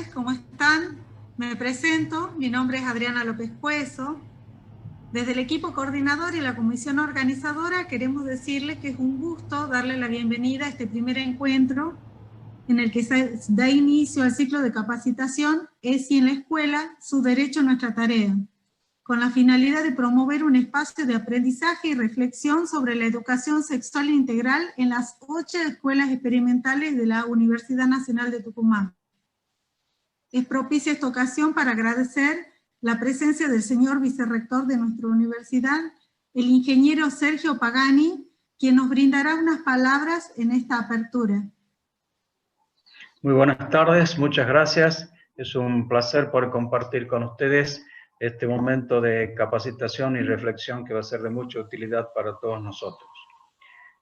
tardes, ¿cómo están? Me presento, mi nombre es Adriana López Puezo. Desde el equipo coordinador y la comisión organizadora queremos decirles que es un gusto darle la bienvenida a este primer encuentro en el que se da inicio al ciclo de capacitación ESI en la escuela, su derecho, nuestra tarea, con la finalidad de promover un espacio de aprendizaje y reflexión sobre la educación sexual integral en las 8 escuelas experimentales de la Universidad Nacional de Tucumán. Es propicia esta ocasión para agradecer la presencia del señor vicerrector de nuestra universidad, el ingeniero Sergio Pagani, quien nos brindará unas palabras en esta apertura. Muy buenas tardes, muchas gracias. Es un placer poder compartir con ustedes este momento de capacitación y reflexión que va a ser de mucha utilidad para todos nosotros.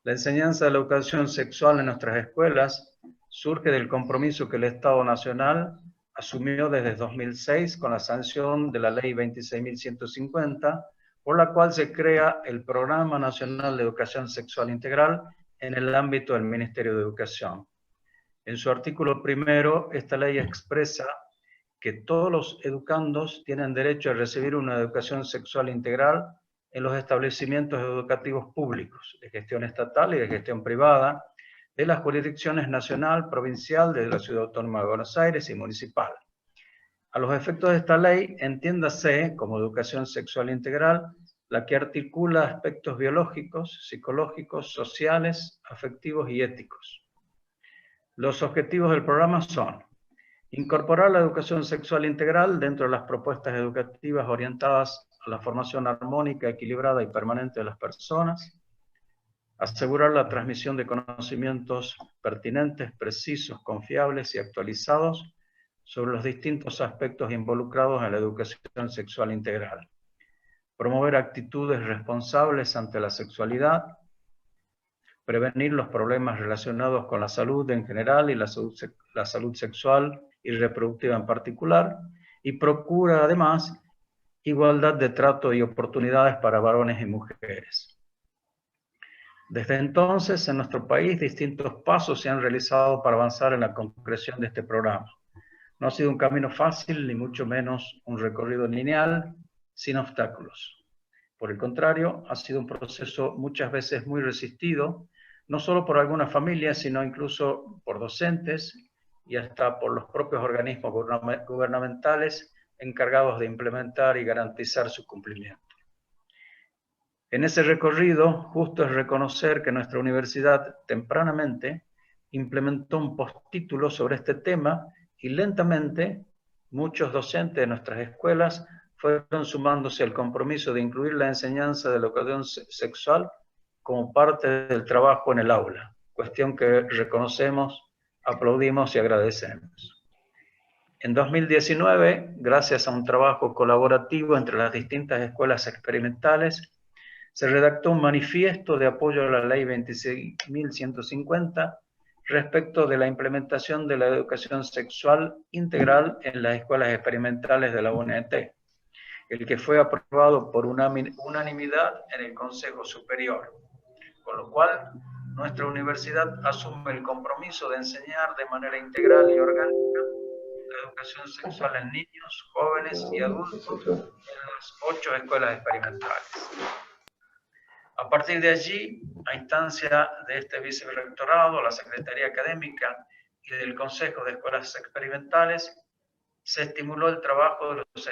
La enseñanza de la educación sexual en nuestras escuelas surge del compromiso que el Estado Nacional asumió desde 2006 con la sanción de la Ley 26.150, por la cual se crea el Programa Nacional de Educación Sexual Integral en el ámbito del Ministerio de Educación. En su artículo primero, esta ley expresa que todos los educandos tienen derecho a recibir una educación sexual integral en los establecimientos educativos públicos, de gestión estatal y de gestión privada, de las jurisdicciones nacional, provincial, de la Ciudad Autónoma de Buenos Aires y municipal. A los efectos de esta ley, entiéndase como educación sexual integral la que articula aspectos biológicos, psicológicos, sociales, afectivos y éticos. Los objetivos del programa son incorporar la educación sexual integral dentro de las propuestas educativas orientadas a la formación armónica, equilibrada y permanente de las personas, asegurar la transmisión de conocimientos pertinentes, precisos, confiables y actualizados sobre los distintos aspectos involucrados en la educación sexual integral, promover actitudes responsables ante la sexualidad, prevenir los problemas relacionados con la salud en general y la salud sexual y reproductiva en particular, y procura además igualdad de trato y oportunidades para varones y mujeres. Desde entonces, en nuestro país, distintos pasos se han realizado para avanzar en la concreción de este programa. No ha sido un camino fácil, ni mucho menos un recorrido lineal, sin obstáculos. Por el contrario, ha sido un proceso muchas veces muy resistido, no solo por algunas familias, sino incluso por docentes y hasta por los propios organismos gubernamentales encargados de implementar y garantizar su cumplimiento. En ese recorrido, justo es reconocer que nuestra universidad tempranamente implementó un postítulo sobre este tema y lentamente muchos docentes de nuestras escuelas fueron sumándose al compromiso de incluir la enseñanza de la educación sexual como parte del trabajo en el aula, cuestión que reconocemos, aplaudimos y agradecemos. En 2019, gracias a un trabajo colaborativo entre las distintas escuelas experimentales, se redactó un manifiesto de apoyo a la Ley 26.150 respecto de la implementación de la educación sexual integral en las escuelas experimentales de la UNT, el que fue aprobado por unanimidad en el Consejo Superior, con lo cual nuestra universidad asume el compromiso de enseñar de manera integral y orgánica la educación sexual en niños, jóvenes y adultos en las 8 escuelas experimentales. A partir de allí, a instancia de este vicerrectorado, la Secretaría Académica y del Consejo de Escuelas Experimentales, se estimuló el trabajo de los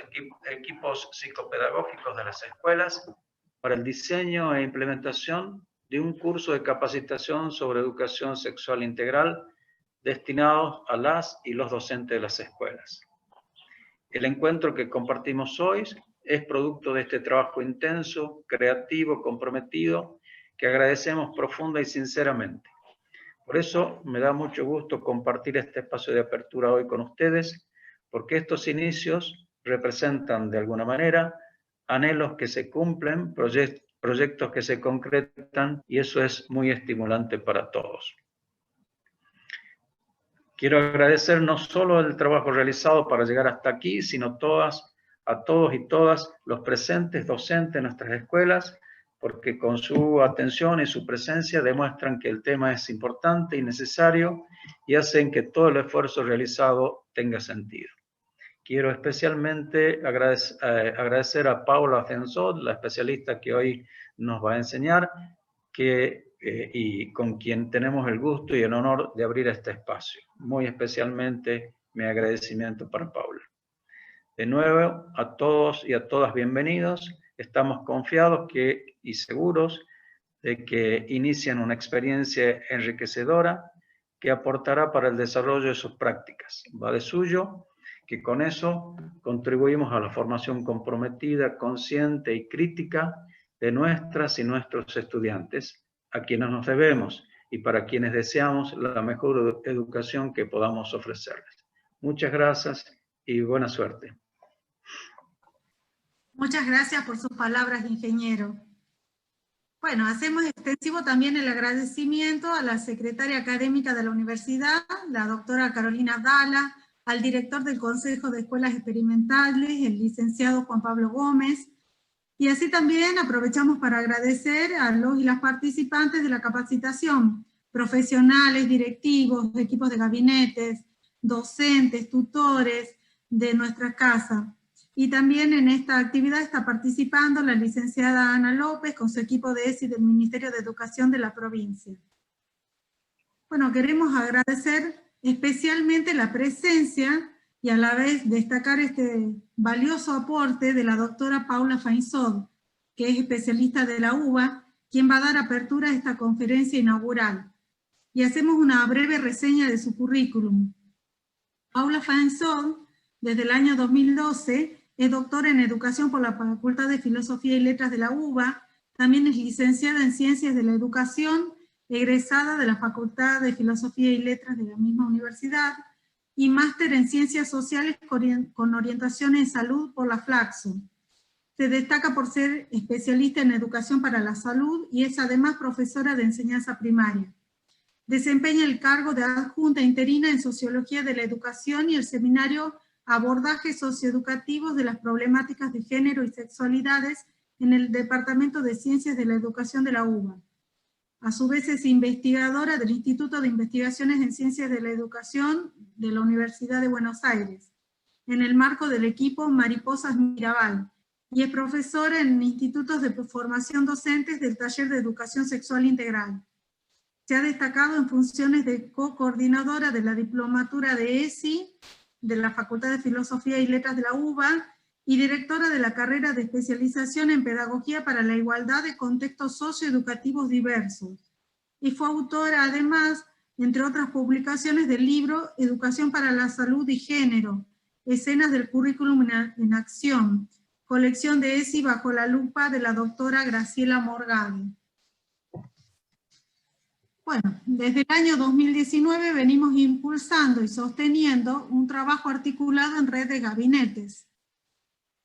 equipos psicopedagógicos de las escuelas para el diseño e implementación de un curso de capacitación sobre educación sexual integral destinados a las y los docentes de las escuelas. El encuentro que compartimos hoy es producto de este trabajo intenso, creativo, comprometido, que agradecemos profunda y sinceramente. Por eso me da mucho gusto compartir este espacio de apertura hoy con ustedes, porque estos inicios representan de alguna manera anhelos que se cumplen, proyectos que se concretan, y eso es muy estimulante para todos. Quiero agradecer no solo el trabajo realizado para llegar hasta aquí, sino a todos y todas los presentes docentes de nuestras escuelas, porque con su atención y su presencia demuestran que el tema es importante y necesario y hacen que todo el esfuerzo realizado tenga sentido. Quiero especialmente agradecer a Paula Fensod, la especialista que hoy nos va a enseñar, y con quien tenemos el gusto y el honor de abrir este espacio. Muy especialmente mi agradecimiento para Paula. De nuevo, a todos y a todas bienvenidos. Estamos confiados y seguros de que inician una experiencia enriquecedora que aportará para el desarrollo de sus prácticas. Va de suyo que con eso contribuimos a la formación comprometida, consciente y crítica de nuestras y nuestros estudiantes, a quienes nos debemos y para quienes deseamos la mejor educación que podamos ofrecerles. Muchas gracias y buena suerte. Muchas gracias por sus palabras, ingeniero. Bueno, hacemos extensivo también el agradecimiento a la secretaria académica de la universidad, la doctora Carolina Abdala, al director del Consejo de Escuelas Experimentales, el licenciado Juan Pablo Gómez, y así también aprovechamos para agradecer a los y las participantes de la capacitación, profesionales, directivos, equipos de gabinetes, docentes, tutores de nuestra casa. Y también en esta actividad está participando la licenciada Ana López con su equipo de ESI del Ministerio de Educación de la provincia. Bueno, queremos agradecer especialmente la presencia y a la vez destacar este valioso aporte de la doctora Paula Feinsod, que es especialista de la UBA, quien va a dar apertura a esta conferencia inaugural. Y hacemos una breve reseña de su currículum. Paula Feinsod, desde el año 2012, es doctora en Educación por la Facultad de Filosofía y Letras de la UBA, también es licenciada en Ciencias de la Educación, egresada de la Facultad de Filosofía y Letras de la misma universidad, y máster en Ciencias Sociales con orientación en Salud por la Flaxo. Se destaca por ser especialista en Educación para la Salud y es además profesora de enseñanza primaria. Desempeña el cargo de adjunta interina en Sociología de la Educación y el seminario Abordajes Socioeducativos de las Problemáticas de Género y Sexualidades en el Departamento de Ciencias de la Educación de la UBA. A su vez es investigadora del Instituto de Investigaciones en Ciencias de la Educación de la Universidad de Buenos Aires, en el marco del equipo Mariposas Mirabal, y es profesora en institutos de formación docentes del Taller de Educación Sexual Integral. Se ha destacado en funciones de co-coordinadora de la Diplomatura de ESI, de la Facultad de Filosofía y Letras de la UBA, y directora de la carrera de especialización en Pedagogía para la Igualdad de Contextos Socioeducativos Diversos. Y fue autora, además, entre otras publicaciones, del libro Educación para la Salud y Género, Escenas del Currículum en Acción, colección de ESI bajo la lupa de la doctora Graciela Morgado. Bueno, desde el año 2019 venimos impulsando y sosteniendo un trabajo articulado en red de gabinetes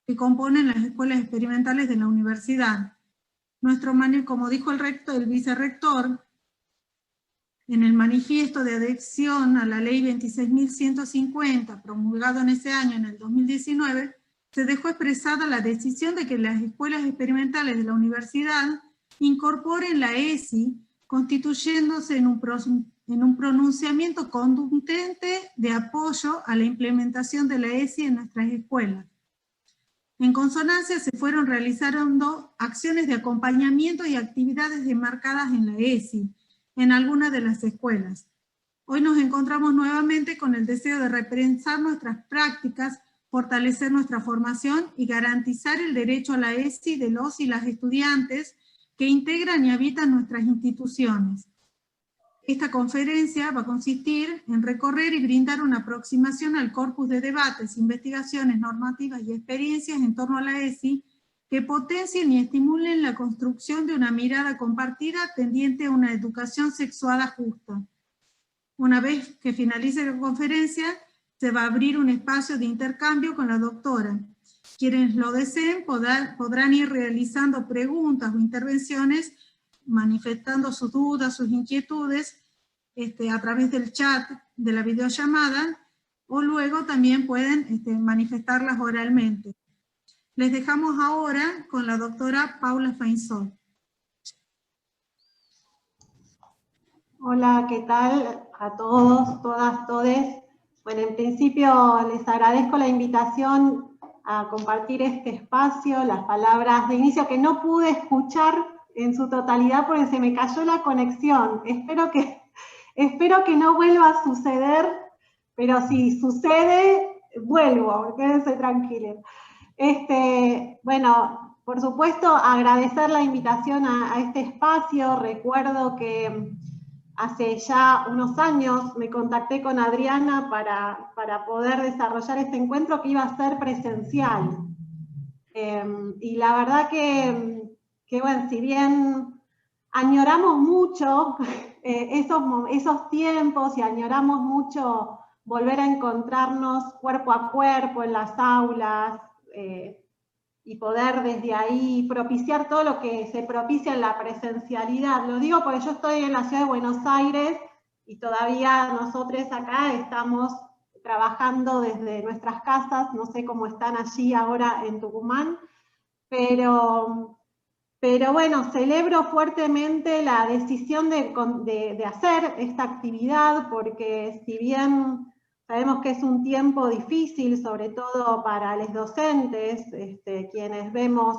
que componen las escuelas experimentales de la universidad. Como dijo el vicerrector, en el manifiesto de adhesión a la ley 26.150, promulgado en ese año, en el 2019, se dejó expresada la decisión de que las escuelas experimentales de la universidad incorporen la ESI, constituyéndose en un pronunciamiento contundente de apoyo a la implementación de la ESI en nuestras escuelas. En consonancia se fueron realizando acciones de acompañamiento y actividades enmarcadas en la ESI, en algunas de las escuelas. Hoy nos encontramos nuevamente con el deseo de repensar nuestras prácticas, fortalecer nuestra formación y garantizar el derecho a la ESI de los y las estudiantes que integran y habitan nuestras instituciones. Esta conferencia va a consistir en recorrer y brindar una aproximación al corpus de debates, investigaciones, normativas y experiencias en torno a la ESI que potencien y estimulen la construcción de una mirada compartida tendiente a una educación sexuada justa. Una vez que finalice la conferencia, se va a abrir un espacio de intercambio con la doctora. Quienes lo deseen podrán ir realizando preguntas o intervenciones, manifestando sus dudas, sus inquietudes, a través del chat de la videollamada, o luego también pueden manifestarlas oralmente. Les dejamos ahora con la doctora Paula Feinsod. Hola, ¿qué tal a todos, todas, todes? Bueno, en principio les agradezco la invitación a compartir este espacio, las palabras de inicio que no pude escuchar en su totalidad porque se me cayó la conexión. Espero que no vuelva a suceder, pero si sucede, vuelvo, quédense tranquilos. Bueno, por supuesto, agradecer la invitación a este espacio. Recuerdo que hace ya unos años me contacté con Adriana para poder desarrollar este encuentro que iba a ser presencial. Y la verdad que, bueno, si bien añoramos mucho esos tiempos y añoramos mucho volver a encontrarnos cuerpo a cuerpo en las aulas, y poder desde ahí propiciar todo lo que se propicia en la presencialidad. Lo digo porque yo estoy en la ciudad de Buenos Aires y todavía nosotros acá estamos trabajando desde nuestras casas, no sé cómo están allí ahora en Tucumán, pero bueno, celebro fuertemente la decisión de hacer esta actividad, porque si bien sabemos que es un tiempo difícil, sobre todo para los docentes, quienes vemos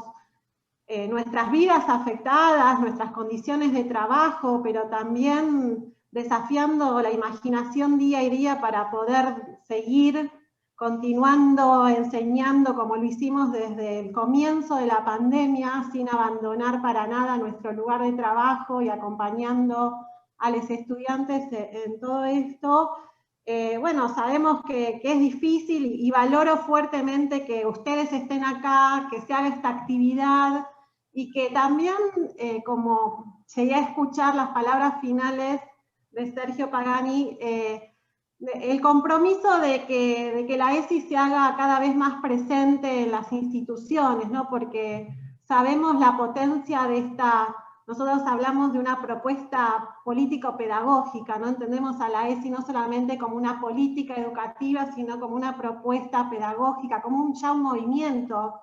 nuestras vidas afectadas, nuestras condiciones de trabajo, pero también desafiando la imaginación día a día para poder seguir continuando enseñando como lo hicimos desde el comienzo de la pandemia, sin abandonar para nada nuestro lugar de trabajo y acompañando a los estudiantes en todo esto. Bueno, sabemos que es difícil y valoro fuertemente que ustedes estén acá, que se haga esta actividad y que también, como llegué a escuchar las palabras finales de Sergio Pagani, el compromiso de que la ESI se haga cada vez más presente en las instituciones, ¿no? Porque sabemos la potencia de esta. Nosotros hablamos de una propuesta político-pedagógica, ¿no? Entendemos a la ESI no solamente como una política educativa, sino como una propuesta pedagógica, como ya un movimiento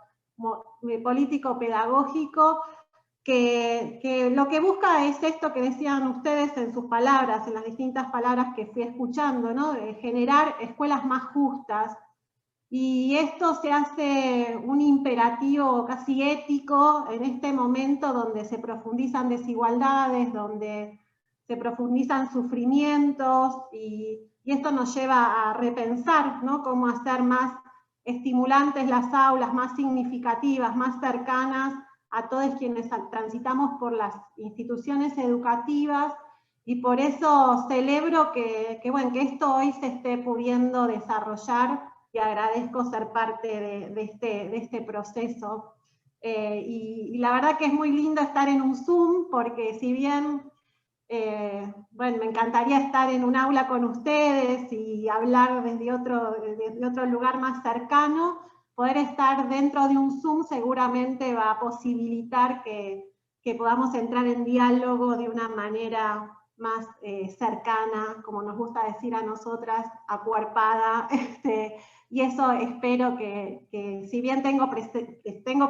político-pedagógico que lo que busca es esto que decían ustedes en sus palabras, en las distintas palabras que fui escuchando, ¿no? De generar escuelas más justas. Y esto se hace un imperativo casi ético en este momento donde se profundizan desigualdades, donde se profundizan sufrimientos, y esto nos lleva a repensar, ¿no? Cómo hacer más estimulantes las aulas, más significativas, más cercanas a todos quienes transitamos por las instituciones educativas, y por eso celebro que esto hoy se esté pudiendo desarrollar, y agradezco ser parte de este proceso. Y la verdad que es muy lindo estar en un Zoom, porque si bien, bueno, me encantaría estar en un aula con ustedes y hablar desde otro lugar más cercano, poder estar dentro de un Zoom seguramente va a posibilitar que podamos entrar en diálogo de una manera más cercana, como nos gusta decir a nosotras, acuerpada, y eso espero que si bien tengo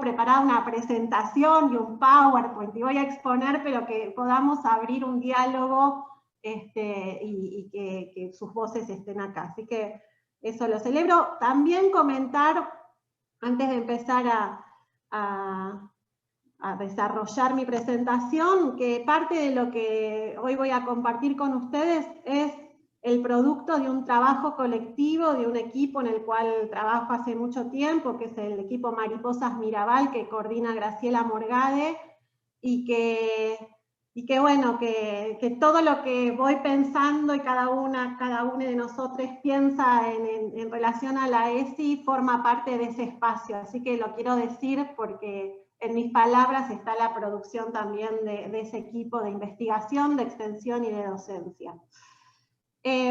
preparada una presentación y un PowerPoint y voy a exponer, pero que podamos abrir un diálogo y que sus voces estén acá. Así que eso lo celebro. También comentar, antes de empezar a desarrollar mi presentación, que parte de lo que hoy voy a compartir con ustedes es el producto de un trabajo colectivo, de un equipo en el cual trabajo hace mucho tiempo, que es el equipo Mariposas Mirabal, que coordina Graciela Morgade, y que bueno, que todo lo que voy pensando y cada una de nosotros piensa en relación a la ESI forma parte de ese espacio. Así que lo quiero decir porque en mis palabras está la producción también de ese equipo de investigación, de extensión y de docencia.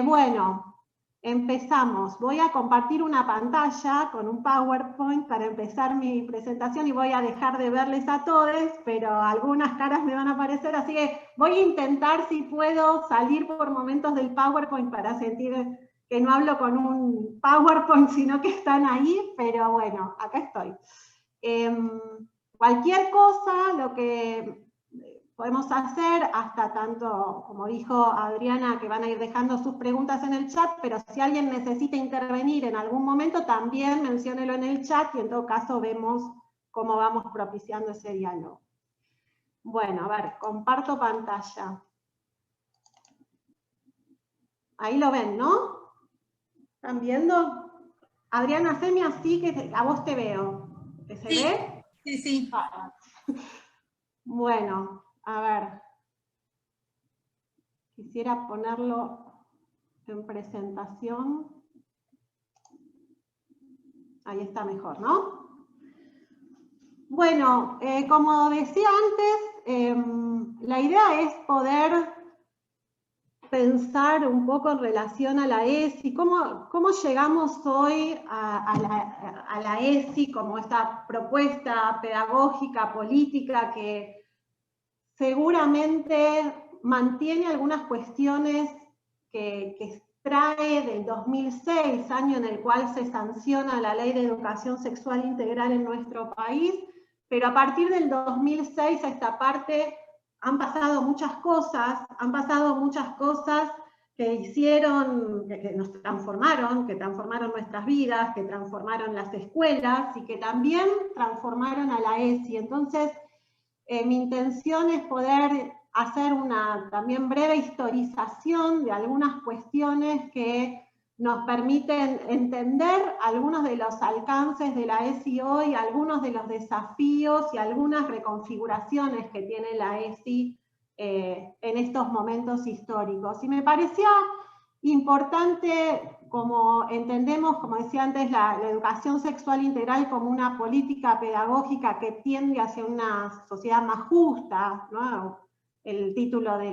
Bueno, empezamos. Voy a compartir una pantalla con un PowerPoint para empezar mi presentación y voy a dejar de verles a todos, pero algunas caras me van a aparecer, así que voy a intentar, si puedo, salir por momentos del PowerPoint para sentir que no hablo con un PowerPoint, sino que están ahí, pero bueno, acá estoy. Cualquier cosa, podemos hacer, hasta tanto, como dijo Adriana, que van a ir dejando sus preguntas en el chat, pero si alguien necesita intervenir en algún momento, también menciónelo en el chat y en todo caso vemos cómo vamos propiciando ese diálogo. Bueno, a ver, comparto pantalla. Ahí lo ven, ¿no? ¿Están viendo? Adriana, haceme así que a vos te veo. ¿Que se ve? Sí, sí. Bueno, a ver. Quisiera ponerlo en presentación. Ahí está mejor, ¿no? Bueno, como decía antes, la idea es poder pensar un poco en relación a la ESI, cómo llegamos hoy a la ESI como esta propuesta pedagógica, política, que seguramente mantiene algunas cuestiones que extrae del 2006, año en el cual se sanciona la Ley de Educación Sexual Integral en nuestro país, pero a partir del 2006 a esta parte han pasado muchas cosas que hicieron, que nos transformaron, que transformaron nuestras vidas, que transformaron las escuelas y que también transformaron a la ESI. Entonces, mi intención es poder hacer una también breve historización de algunas cuestiones que nos permiten entender algunos de los alcances de la ESI hoy, algunos de los desafíos y algunas reconfiguraciones que tiene la ESI en estos momentos históricos. Y me parecía importante, como entendemos, como decía antes, la educación sexual integral como una política pedagógica que tiende hacia una sociedad más justa, ¿no? El título de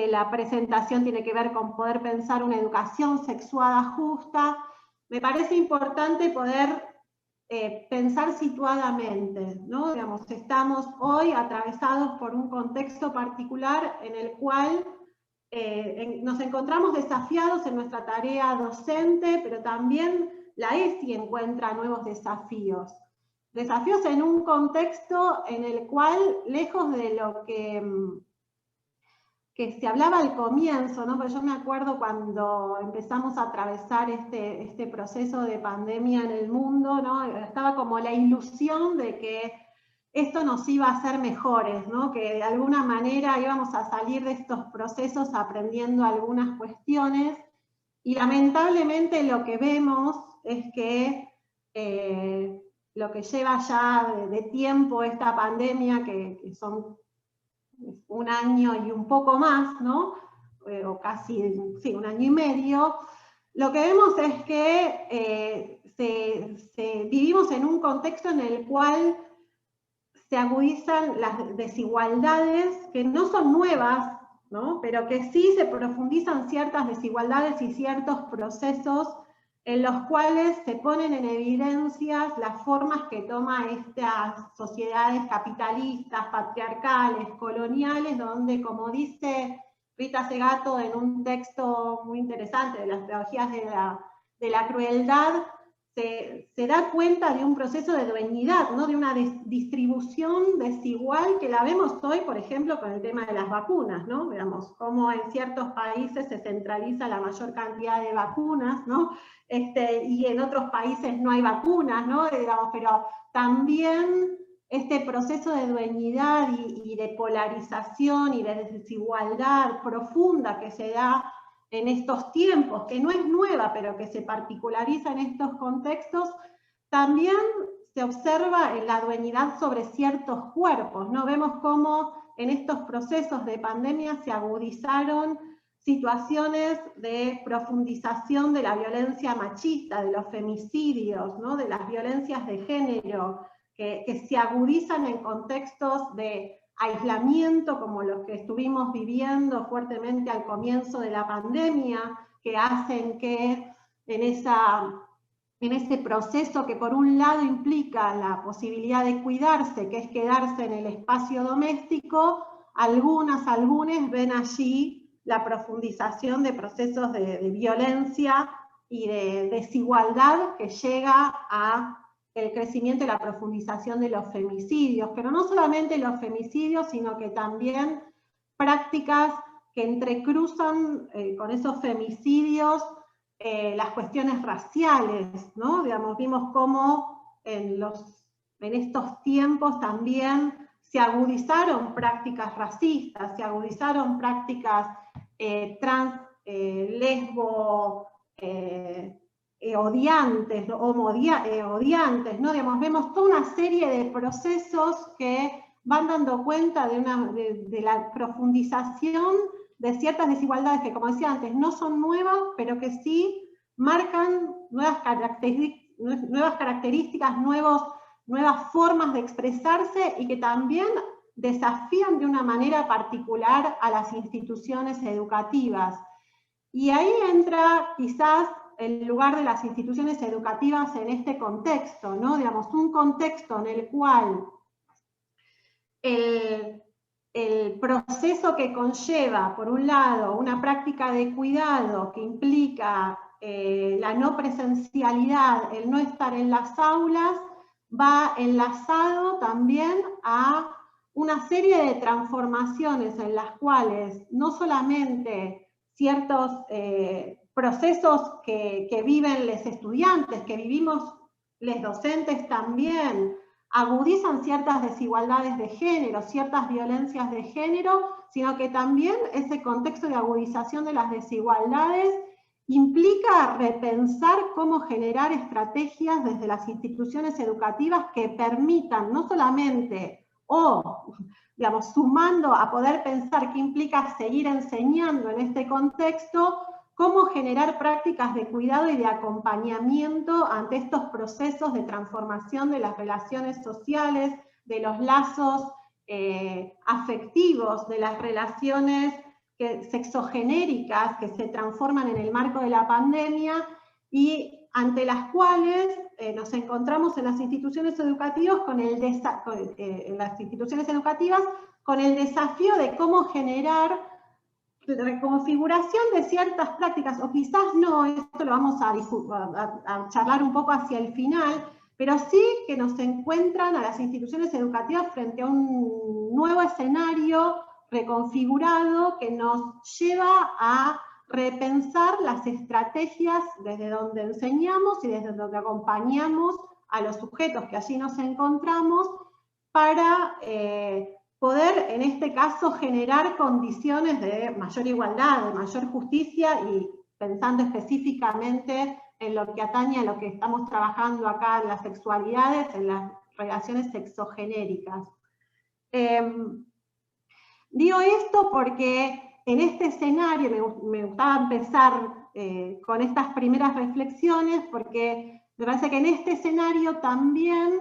la presentación tiene que ver con poder pensar una educación sexuada justa. Me parece importante poder pensar situadamente, ¿no? Digamos, estamos hoy atravesados por un contexto particular en el cual nos encontramos desafiados en nuestra tarea docente, pero también la ESI encuentra nuevos desafíos. Desafíos en un contexto en el cual, lejos de lo que se hablaba al comienzo, ¿no? Porque yo me acuerdo cuando empezamos a atravesar este proceso de pandemia en el mundo, ¿no? Estaba como la ilusión de que esto nos iba a hacer mejores, ¿no? Que de alguna manera íbamos a salir de estos procesos aprendiendo algunas cuestiones, y lamentablemente lo que vemos es que lo que lleva ya de tiempo esta pandemia, que son un año y un poco más, ¿no? O casi, sí, un año y medio, lo que vemos es que vivimos en un contexto en el cual se agudizan las desigualdades que no son nuevas, ¿no? Pero que sí se profundizan ciertas desigualdades y ciertos procesos en los cuales se ponen en evidencia las formas que toman estas sociedades capitalistas, patriarcales, coloniales, donde, como dice Rita Segato en un texto muy interesante de las pedagogías de la crueldad, se da cuenta de un proceso de dueñidad, ¿no? De una distribución desigual que la vemos hoy, por ejemplo, con el tema de las vacunas, ¿no? Veamos cómo en ciertos países se centraliza la mayor cantidad de vacunas, ¿no? Y en otros países no hay vacunas, ¿no? Digamos, pero también este proceso de dueñidad y de polarización y de desigualdad profunda que se da en estos tiempos, que no es nueva, pero que se particulariza en estos contextos, también se observa en la dueñidad sobre ciertos cuerpos, ¿no? Vemos cómo en estos procesos de pandemia se agudizaron situaciones de profundización de la violencia machista, de los femicidios, ¿no? De las violencias de género, que se agudizan en contextos de aislamiento como los que estuvimos viviendo fuertemente al comienzo de la pandemia, que hacen que en ese proceso que por un lado implica la posibilidad de cuidarse, que es quedarse en el espacio doméstico, algunos ven allí la profundización de procesos de violencia y de desigualdad que llega a el crecimiento y la profundización de los femicidios, pero no solamente los femicidios, sino que también prácticas que entrecruzan con esos femicidios las cuestiones raciales, ¿no? Digamos, vimos cómo en estos tiempos también se agudizaron prácticas racistas, se agudizaron prácticas trans, lesbo, odiantes, ¿no? Odiantes, ¿no? Digamos, vemos toda una serie de procesos que van dando cuenta de la profundización de ciertas desigualdades que, como decía antes, no son nuevas, pero que sí marcan nuevas características, nuevas formas de expresarse y que también desafían de una manera particular a las instituciones educativas. Y ahí entra quizás el lugar de las instituciones educativas en este contexto, ¿no? Digamos, un contexto en el cual el proceso que conlleva, por un lado, una práctica de cuidado que implica la no presencialidad, el no estar en las aulas, va enlazado también a una serie de transformaciones en las cuales no solamente ciertos procesos que viven los estudiantes, que vivimos los docentes también, agudizan ciertas desigualdades de género, ciertas violencias de género, sino que también ese contexto de agudización de las desigualdades implica repensar cómo generar estrategias desde las instituciones educativas que permitan no solamente, digamos, sumando a poder pensar qué implica seguir enseñando en este contexto, cómo generar prácticas de cuidado y de acompañamiento ante estos procesos de transformación de las relaciones sociales, de los lazos afectivos, de las relaciones sexogenéricas que se transforman en el marco de la pandemia y ante las cuales nos encontramos en las instituciones educativas con el desafío de cómo generar reconfiguración de ciertas prácticas, o quizás no, esto lo vamos a charlar un poco hacia el final, pero sí que nos encuentran a las instituciones educativas frente a un nuevo escenario reconfigurado que nos lleva a repensar las estrategias desde donde enseñamos y desde donde acompañamos a los sujetos que allí nos encontramos para poder, en este caso, generar condiciones de mayor igualdad, de mayor justicia y pensando específicamente en lo que atañe a lo que estamos trabajando acá en las sexualidades, en las relaciones sexogenéricas. Digo esto porque en este escenario me gustaba empezar con estas primeras reflexiones porque me parece que en este escenario también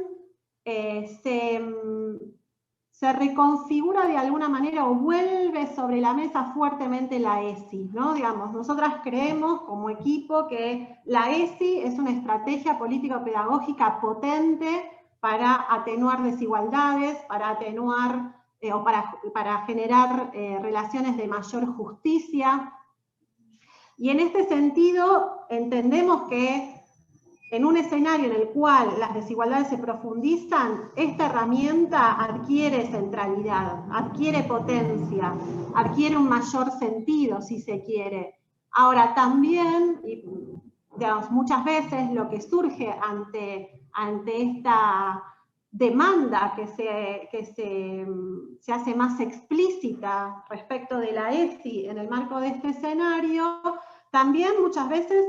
se reconfigura de alguna manera o vuelve sobre la mesa fuertemente la ESI, ¿no? Digamos, nosotras creemos como equipo que la ESI es una estrategia político-pedagógica potente para atenuar desigualdades, para atenuar o para generar relaciones de mayor justicia. Y en este sentido entendemos que en un escenario en el cual las desigualdades se profundizan, esta herramienta adquiere centralidad, adquiere potencia, adquiere un mayor sentido, si se quiere. Ahora, también, digamos, muchas veces lo que surge ante esta demanda que se hace más explícita respecto de la ESI en el marco de este escenario, también muchas veces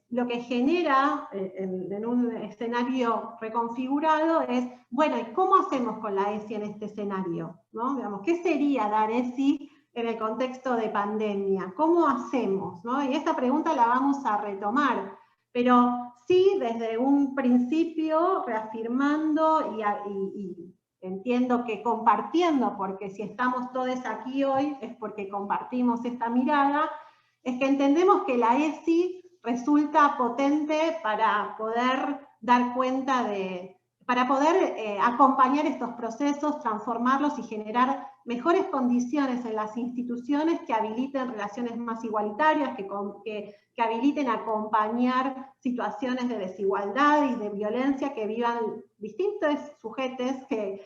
lo que genera en un escenario reconfigurado es, bueno, ¿y cómo hacemos con la ESI en este escenario? ¿No? Digamos, ¿qué sería dar ESI en el contexto de pandemia? ¿Cómo hacemos? ¿No? Y esta pregunta la vamos a retomar, pero sí desde un principio reafirmando y entiendo que compartiendo, porque si estamos todos aquí hoy es porque compartimos esta mirada, es que entendemos que la ESI resulta potente para poder dar cuenta de acompañar estos procesos, transformarlos y generar mejores condiciones en las instituciones que habiliten relaciones más igualitarias, que habiliten acompañar situaciones de desigualdad y de violencia que vivan distintos sujetos que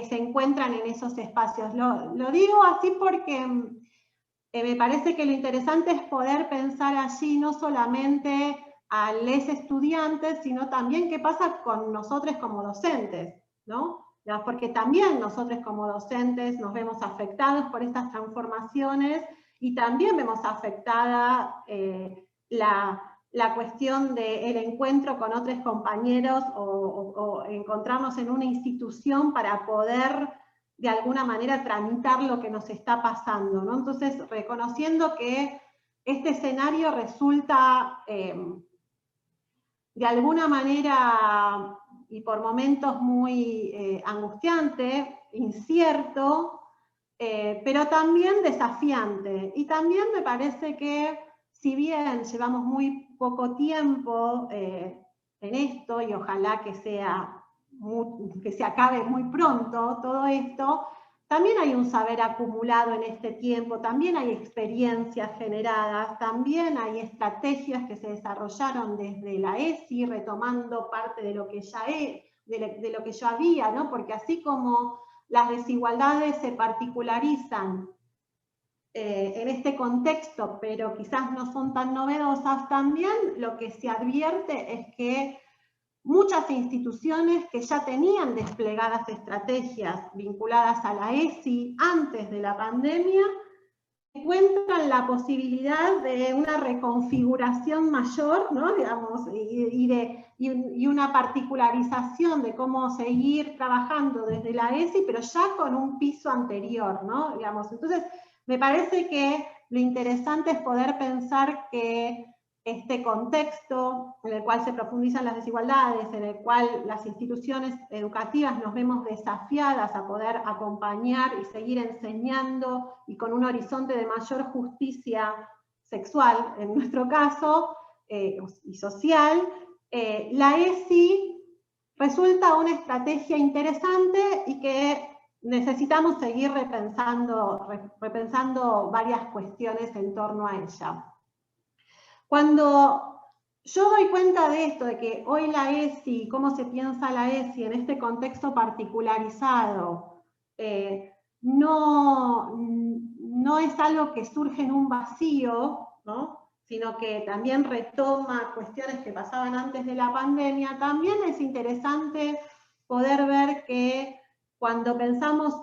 se encuentran en esos espacios. Lo digo así porque me parece que lo interesante es poder pensar allí no solamente a los estudiantes, sino también qué pasa con nosotros como docentes, ¿no? Porque también nosotros como docentes nos vemos afectados por estas transformaciones y también vemos afectada la cuestión del encuentro con otros compañeros o encontrarnos en una institución para poder de alguna manera tramitar lo que nos está pasando, ¿no? Entonces, reconociendo que este escenario resulta de alguna manera y por momentos muy angustiante, incierto, pero también desafiante. Y también me parece que, si bien llevamos muy poco tiempo en esto, y ojalá que se acabe muy pronto todo esto, también hay un saber acumulado en este tiempo, también hay experiencias generadas, también hay estrategias que se desarrollaron desde la ESI, retomando parte de lo que ya de lo que ya había, ¿no? Porque así como las desigualdades se particularizan en este contexto, pero quizás no son tan novedosas, también lo que se advierte es que muchas instituciones que ya tenían desplegadas estrategias vinculadas a la ESI antes de la pandemia, encuentran la posibilidad de una reconfiguración mayor, ¿no? Digamos, y una particularización de cómo seguir trabajando desde la ESI, pero ya con un piso anterior, ¿no? Digamos, entonces, me parece que lo interesante es poder pensar que este contexto en el cual se profundizan las desigualdades, en el cual las instituciones educativas nos vemos desafiadas a poder acompañar y seguir enseñando y con un horizonte de mayor justicia sexual, en nuestro caso, y social, la ESI resulta una estrategia interesante y que necesitamos seguir repensando varias cuestiones en torno a ella. Cuando yo doy cuenta de esto, de que hoy la ESI, cómo se piensa la ESI en este contexto particularizado, no es algo que surge en un vacío, ¿no? Sino que también retoma cuestiones que pasaban antes de la pandemia, también es interesante poder ver que cuando pensamos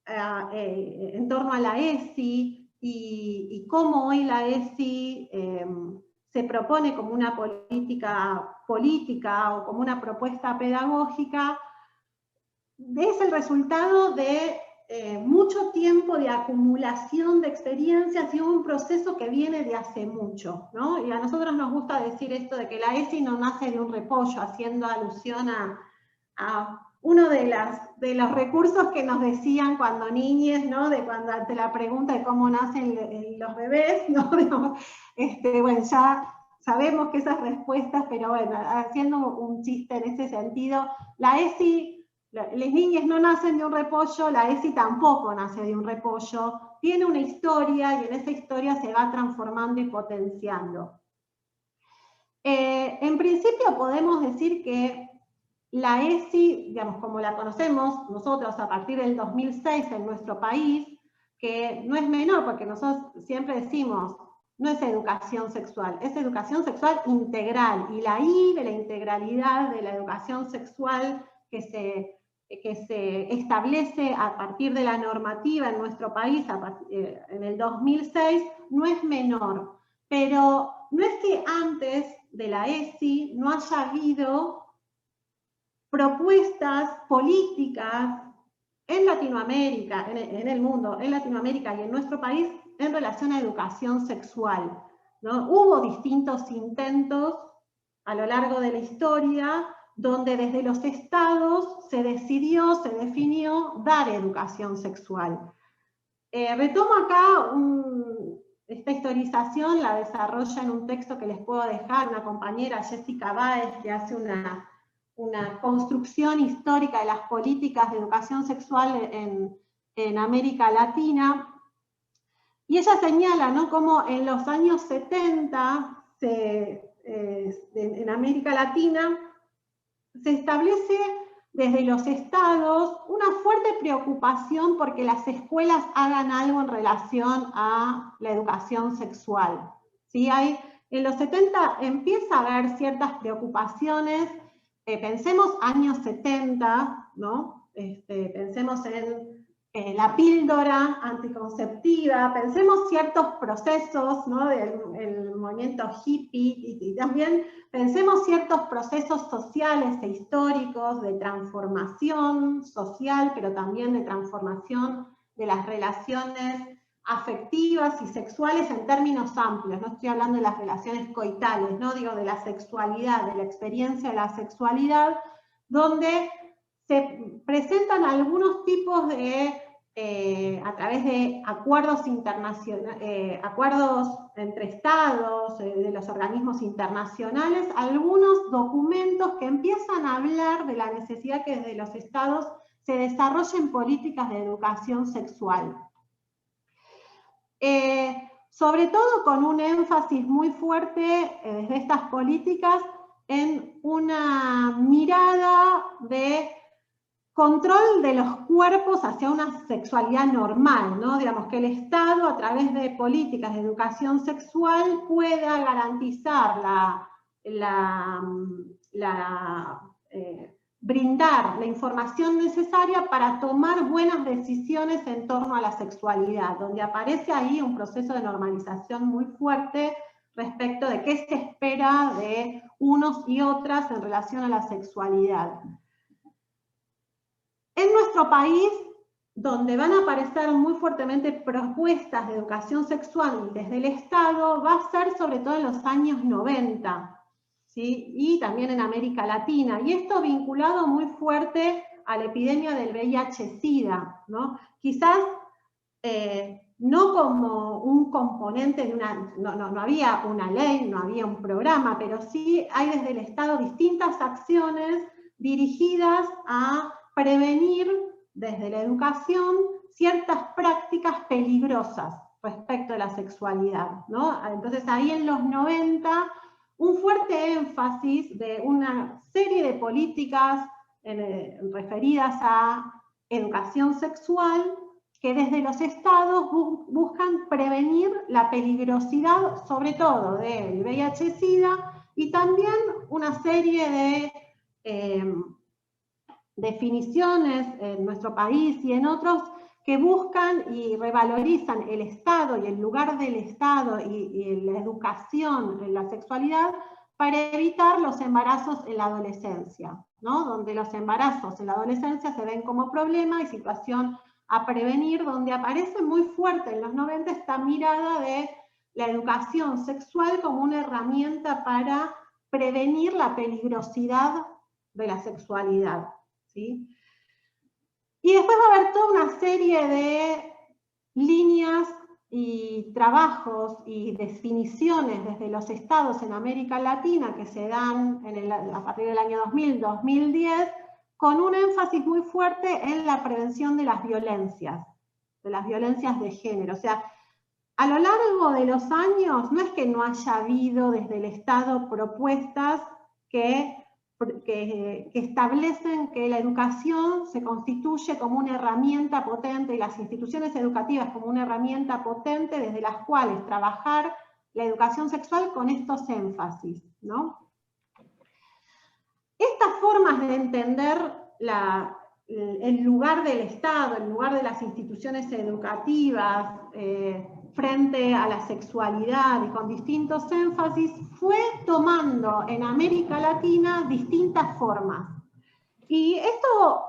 en torno a la ESI y cómo hoy la ESI se propone como una política o como una propuesta pedagógica, es el resultado de mucho tiempo de acumulación de experiencias y un proceso que viene de hace mucho, ¿no? Y a nosotros nos gusta decir esto de que la ESI no nace de un repollo, haciendo alusión a uno de los recursos que nos decían cuando niñes, ¿no? Cuando ante la pregunta de cómo nacen los bebés, ¿no? Bueno, ya sabemos que esas respuestas, pero bueno, haciendo un chiste en ese sentido, la ESI, las niñas no nacen de un repollo, la ESI tampoco nace de un repollo, tiene una historia y en esa historia se va transformando y potenciando. En principio podemos decir que la ESI, digamos, como la conocemos nosotros a partir del 2006 en nuestro país, que no es menor, porque nosotros siempre decimos, no es educación sexual, es educación sexual integral, y la I de la integralidad de la educación sexual que se establece a partir de la normativa en nuestro país en el 2006, no es menor. Pero no es que antes de la ESI no haya habido propuestas políticas en Latinoamérica, en el mundo, en Latinoamérica y en nuestro país, en relación a educación sexual, ¿no? Hubo distintos intentos a lo largo de la historia donde desde los estados se decidió, se definió dar educación sexual. Retomo acá esta historización, la desarrolla en un texto que les puedo dejar una compañera, Jessica Báez, que hace una construcción histórica de las políticas de educación sexual en América Latina. Y ella señala, ¿no?, cómo en los años 70 en América Latina se establece desde los estados una fuerte preocupación porque las escuelas hagan algo en relación a la educación sexual. ¿Sí? En los 70 empieza a haber ciertas preocupaciones, pensemos años 70, ¿no? Pensemos en la píldora anticonceptiva, pensemos ciertos procesos, ¿no?, del movimiento hippie, y también pensemos ciertos procesos sociales e históricos de transformación social, pero también de transformación de las relaciones afectivas y sexuales en términos amplios. No estoy hablando de las relaciones coitales, ¿no? Digo de la sexualidad, de la experiencia de la sexualidad, donde se presentan algunos tipos de, a través de acuerdos internacionales, acuerdos entre estados, de los organismos internacionales, algunos documentos que empiezan a hablar de la necesidad que desde los estados se desarrollen políticas de educación sexual. Sobre todo con un énfasis muy fuerte desde estas políticas en una mirada de control de los cuerpos hacia una sexualidad normal, ¿no? Digamos que el Estado, a través de políticas de educación sexual, pueda garantizar brindar la información necesaria para tomar buenas decisiones en torno a la sexualidad, donde aparece ahí un proceso de normalización muy fuerte respecto de qué se espera de unos y otras en relación a la sexualidad. En nuestro país, donde van a aparecer muy fuertemente propuestas de educación sexual desde el Estado, va a ser sobre todo en los años 90, ¿sí? Y también en América Latina, y esto vinculado muy fuerte a la epidemia del VIH-Sida, ¿no? Quizás no como un componente de no había una ley, no había un programa, pero sí hay desde el Estado distintas acciones dirigidas a prevenir desde la educación ciertas prácticas peligrosas respecto a la sexualidad, ¿no? Entonces ahí en los 90, un fuerte énfasis de una serie de políticas referidas a educación sexual que desde los estados buscan prevenir la peligrosidad, sobre todo del VIH-Sida, y también una serie de definiciones en nuestro país y en otros que buscan y revalorizan el Estado y el lugar del Estado y la educación en la sexualidad para evitar los embarazos en la adolescencia, ¿no? Donde los embarazos en la adolescencia se ven como problema y situación a prevenir, donde aparece muy fuerte en los 90 esta mirada de la educación sexual como una herramienta para prevenir la peligrosidad de la sexualidad, ¿sí? Y después va a haber toda una serie de líneas y trabajos y definiciones desde los estados en América Latina que se dan a partir del año 2000-2010, con un énfasis muy fuerte en la prevención de las violencias de género. O sea, a lo largo de los años, no es que no haya habido desde el Estado propuestas que establecen que la educación se constituye como una herramienta potente y las instituciones educativas como una herramienta potente desde las cuales trabajar la educación sexual con estos énfasis, ¿no? Estas formas de entender el lugar del Estado, el lugar de las instituciones educativas frente a la sexualidad y con distintos énfasis, fue tomando en América Latina distintas formas. Y esto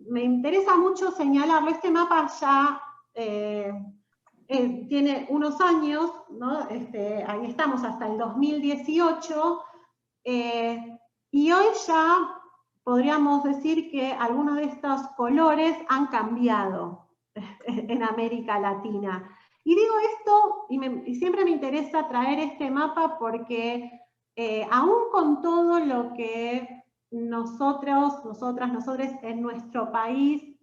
me interesa mucho señalarlo. Este mapa ya tiene unos años, ¿no? Ahí estamos hasta el 2018, y hoy ya podríamos decir que algunos de estos colores han cambiado en América Latina. Y digo esto, y siempre me interesa traer este mapa porque aún con todo lo que nosotros, nosotras, nosotros en nuestro país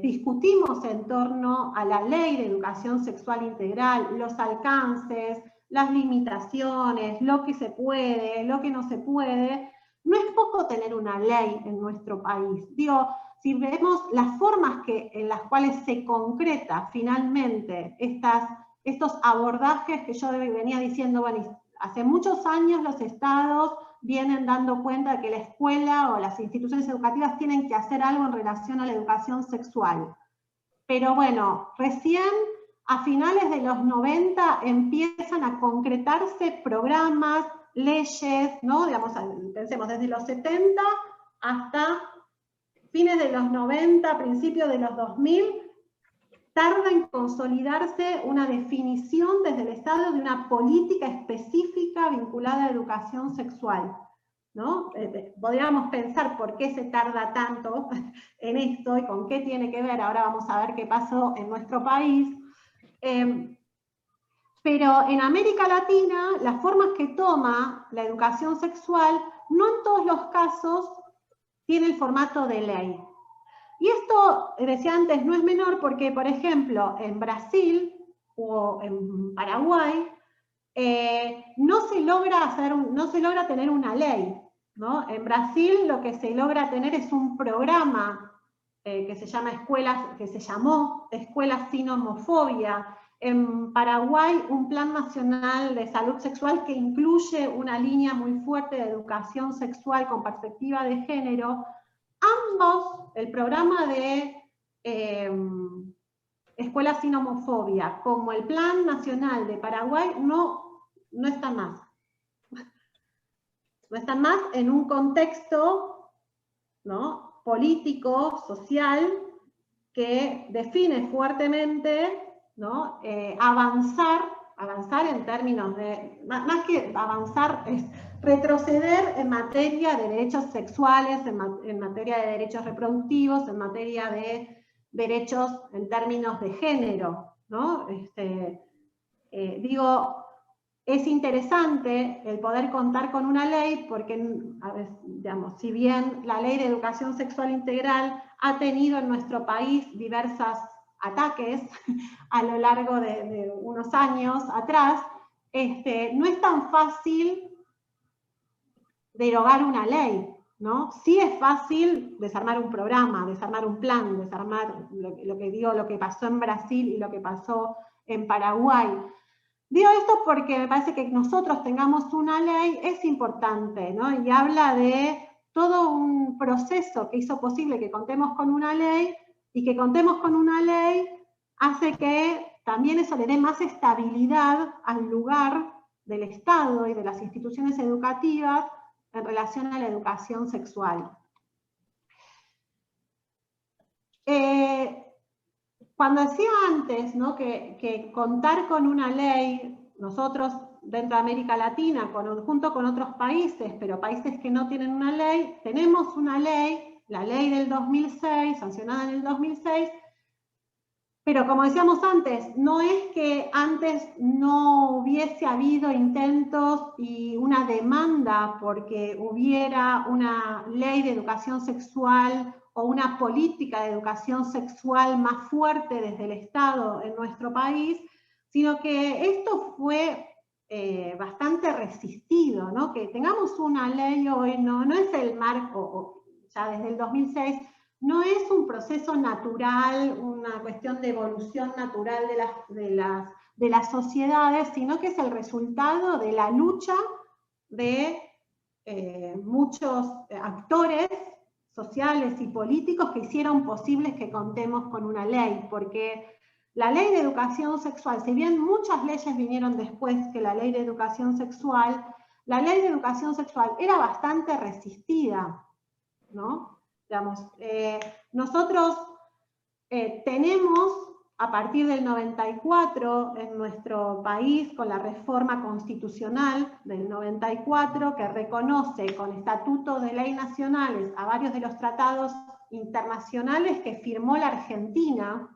discutimos en torno a la Ley de Educación Sexual Integral, los alcances, las limitaciones, lo que se puede, lo que no se puede, no es poco tener una ley en nuestro país. Digo, si vemos las formas en las cuales se concreta finalmente estos abordajes que yo venía diciendo, bueno, hace muchos años los estados vienen dando cuenta de que la escuela o las instituciones educativas tienen que hacer algo en relación a la educación sexual. Pero bueno, recién a finales de los 90 empiezan a concretarse programas, leyes, ¿no? Digamos, pensemos desde los 70 hasta fines de los 90, principios de los 2000, tarda en consolidarse una definición desde el Estado de una política específica vinculada a educación sexual, ¿no? Podríamos pensar por qué se tarda tanto en esto y con qué tiene que ver, ahora vamos a ver qué pasó en nuestro país, pero en América Latina las formas que toma la educación sexual no en todos los casos tiene el formato de ley. Y esto, decía antes, no es menor porque, por ejemplo, en Brasil o en Paraguay no se logra tener una ley, ¿no? En Brasil lo que se logra tener es un programa que se llamó Escuelas sin Homofobia. En Paraguay un plan nacional de salud sexual que incluye una línea muy fuerte de educación sexual con perspectiva de género. Ambos, el programa de Escuelas sin Homofobia como el Plan Nacional de Paraguay no están más. No están más en un contexto, ¿no?, político, social, que define fuertemente, ¿no?, avanzar en términos de, más que avanzar, es retroceder en materia de derechos sexuales, en materia de derechos reproductivos, en materia de derechos en términos de género, ¿no? Digo, es interesante el poder contar con una ley porque, a ver, digamos, si bien la Ley de Educación Sexual Integral ha tenido en nuestro país diversos ataques a lo largo de unos años atrás, no es tan fácil derogar una ley, ¿no? Sí es fácil desarmar un programa, desarmar un plan, desarmar lo que pasó en Brasil y lo que pasó en Paraguay. Digo esto porque me parece que nosotros tengamos una ley es importante, ¿no? Y habla de todo un proceso que hizo posible que contemos con una ley, y que contemos con una ley hace que también eso le dé más estabilidad al lugar del Estado y de las instituciones educativas en relación a la educación sexual. Cuando decía antes, ¿no?, que contar con una ley, nosotros dentro de América Latina, junto con otros países, pero países que no tienen una ley, tenemos una ley, la ley del 2006, sancionada en el 2006, pero como decíamos antes, no es que antes no hubiese habido intentos y una demanda porque hubiera una ley de educación sexual o una política de educación sexual más fuerte desde el Estado en nuestro país, sino que esto fue bastante resistido, ¿no? Que tengamos una ley hoy no es el marco, ya desde el 2006, no es un proceso natural, una cuestión de evolución natural de las sociedades, sino que es el resultado de la lucha de muchos actores sociales y políticos que hicieron posibles que contemos con una ley, porque la ley de educación sexual, si bien muchas leyes vinieron después que la ley de educación sexual, la ley de educación sexual era bastante resistida, ¿no? Digamos, nosotros tenemos, a partir del 94, en nuestro país, con la reforma constitucional del 94, que reconoce con estatutos de ley nacionales a varios de los tratados internacionales que firmó la Argentina,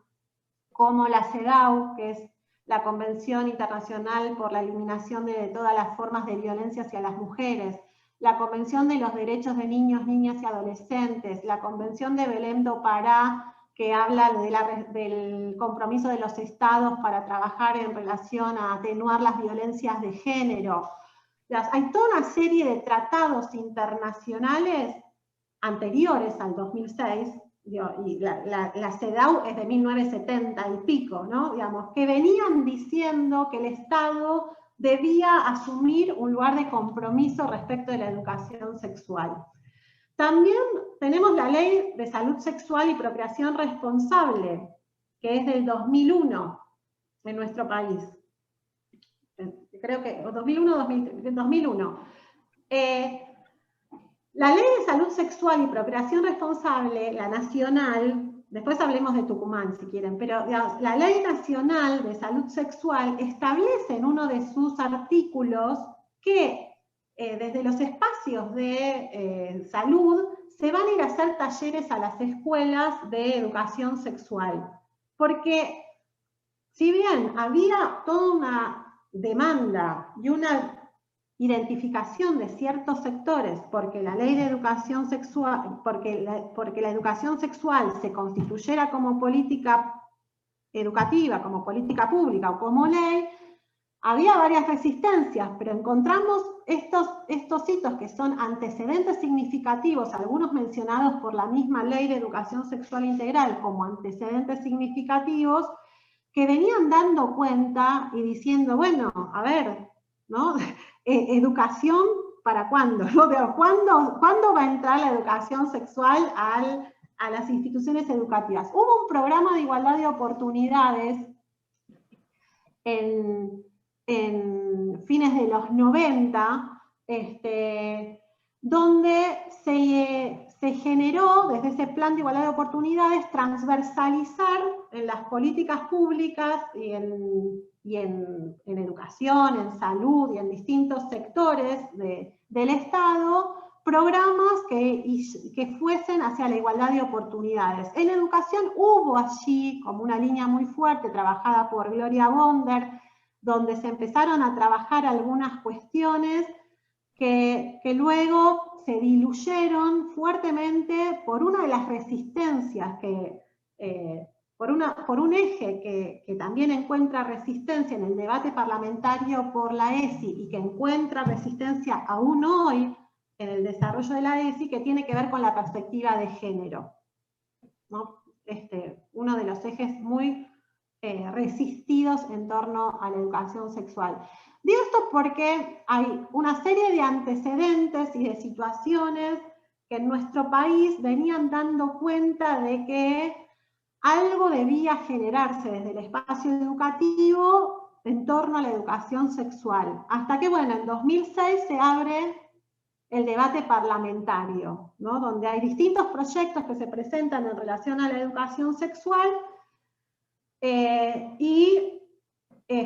como la CEDAW, que es la Convención Internacional por la Eliminación de todas las formas de violencia hacia las mujeres, la Convención de los Derechos de Niños, Niñas y Adolescentes, la Convención de Belém do Pará, que habla del compromiso de los estados para trabajar en relación a atenuar las violencias de género. Hay toda una serie de tratados internacionales anteriores al 2006, y la CEDAW es de 1970 y pico, ¿no? Digamos, que venían diciendo que el Estado debía asumir un lugar de compromiso respecto de la educación sexual. También tenemos la Ley de Salud Sexual y Procreación Responsable, que es del 2001 en nuestro país. Creo que 2001. La Ley de Salud Sexual y Procreación Responsable, la nacional, después hablemos de Tucumán si quieren, pero digamos, la Ley Nacional de Salud Sexual establece en uno de sus artículos que desde los espacios de salud se van a ir a hacer talleres a las escuelas de educación sexual. Porque si bien había toda una demanda y una identificación de ciertos sectores porque la ley de educación sexual, porque la educación sexual se constituyera como política educativa, como política pública o como ley, había varias resistencias, pero encontramos estos hitos que son antecedentes significativos, algunos mencionados por la misma Ley de Educación Sexual Integral como antecedentes significativos, que venían dando cuenta y diciendo, bueno, a ver, ¿no? ¿Educación para cuándo? ¿Cuándo va a entrar la educación sexual a las instituciones educativas? Hubo un programa de igualdad de oportunidades en fines de los 90, donde se generó desde ese plan de igualdad de oportunidades transversalizar en las políticas públicas y en educación, en salud y en distintos sectores del Estado, programas que fuesen hacia la igualdad de oportunidades. En educación hubo allí como una línea muy fuerte trabajada por Gloria Bonder, donde se empezaron a trabajar algunas cuestiones que luego se diluyeron fuertemente por una de las resistencias por un eje que también encuentra resistencia en el debate parlamentario por la ESI y que encuentra resistencia aún hoy en el desarrollo de la ESI, que tiene que ver con la perspectiva de género, ¿no? Uno de los ejes muy resistidos en torno a la educación sexual. Digo esto porque hay una serie de antecedentes y de situaciones que en nuestro país venían dando cuenta de que algo debía generarse desde el espacio educativo en torno a la educación sexual. Hasta que, bueno, en 2006 se abre el debate parlamentario, ¿no? Donde hay distintos proyectos que se presentan en relación a la educación sexual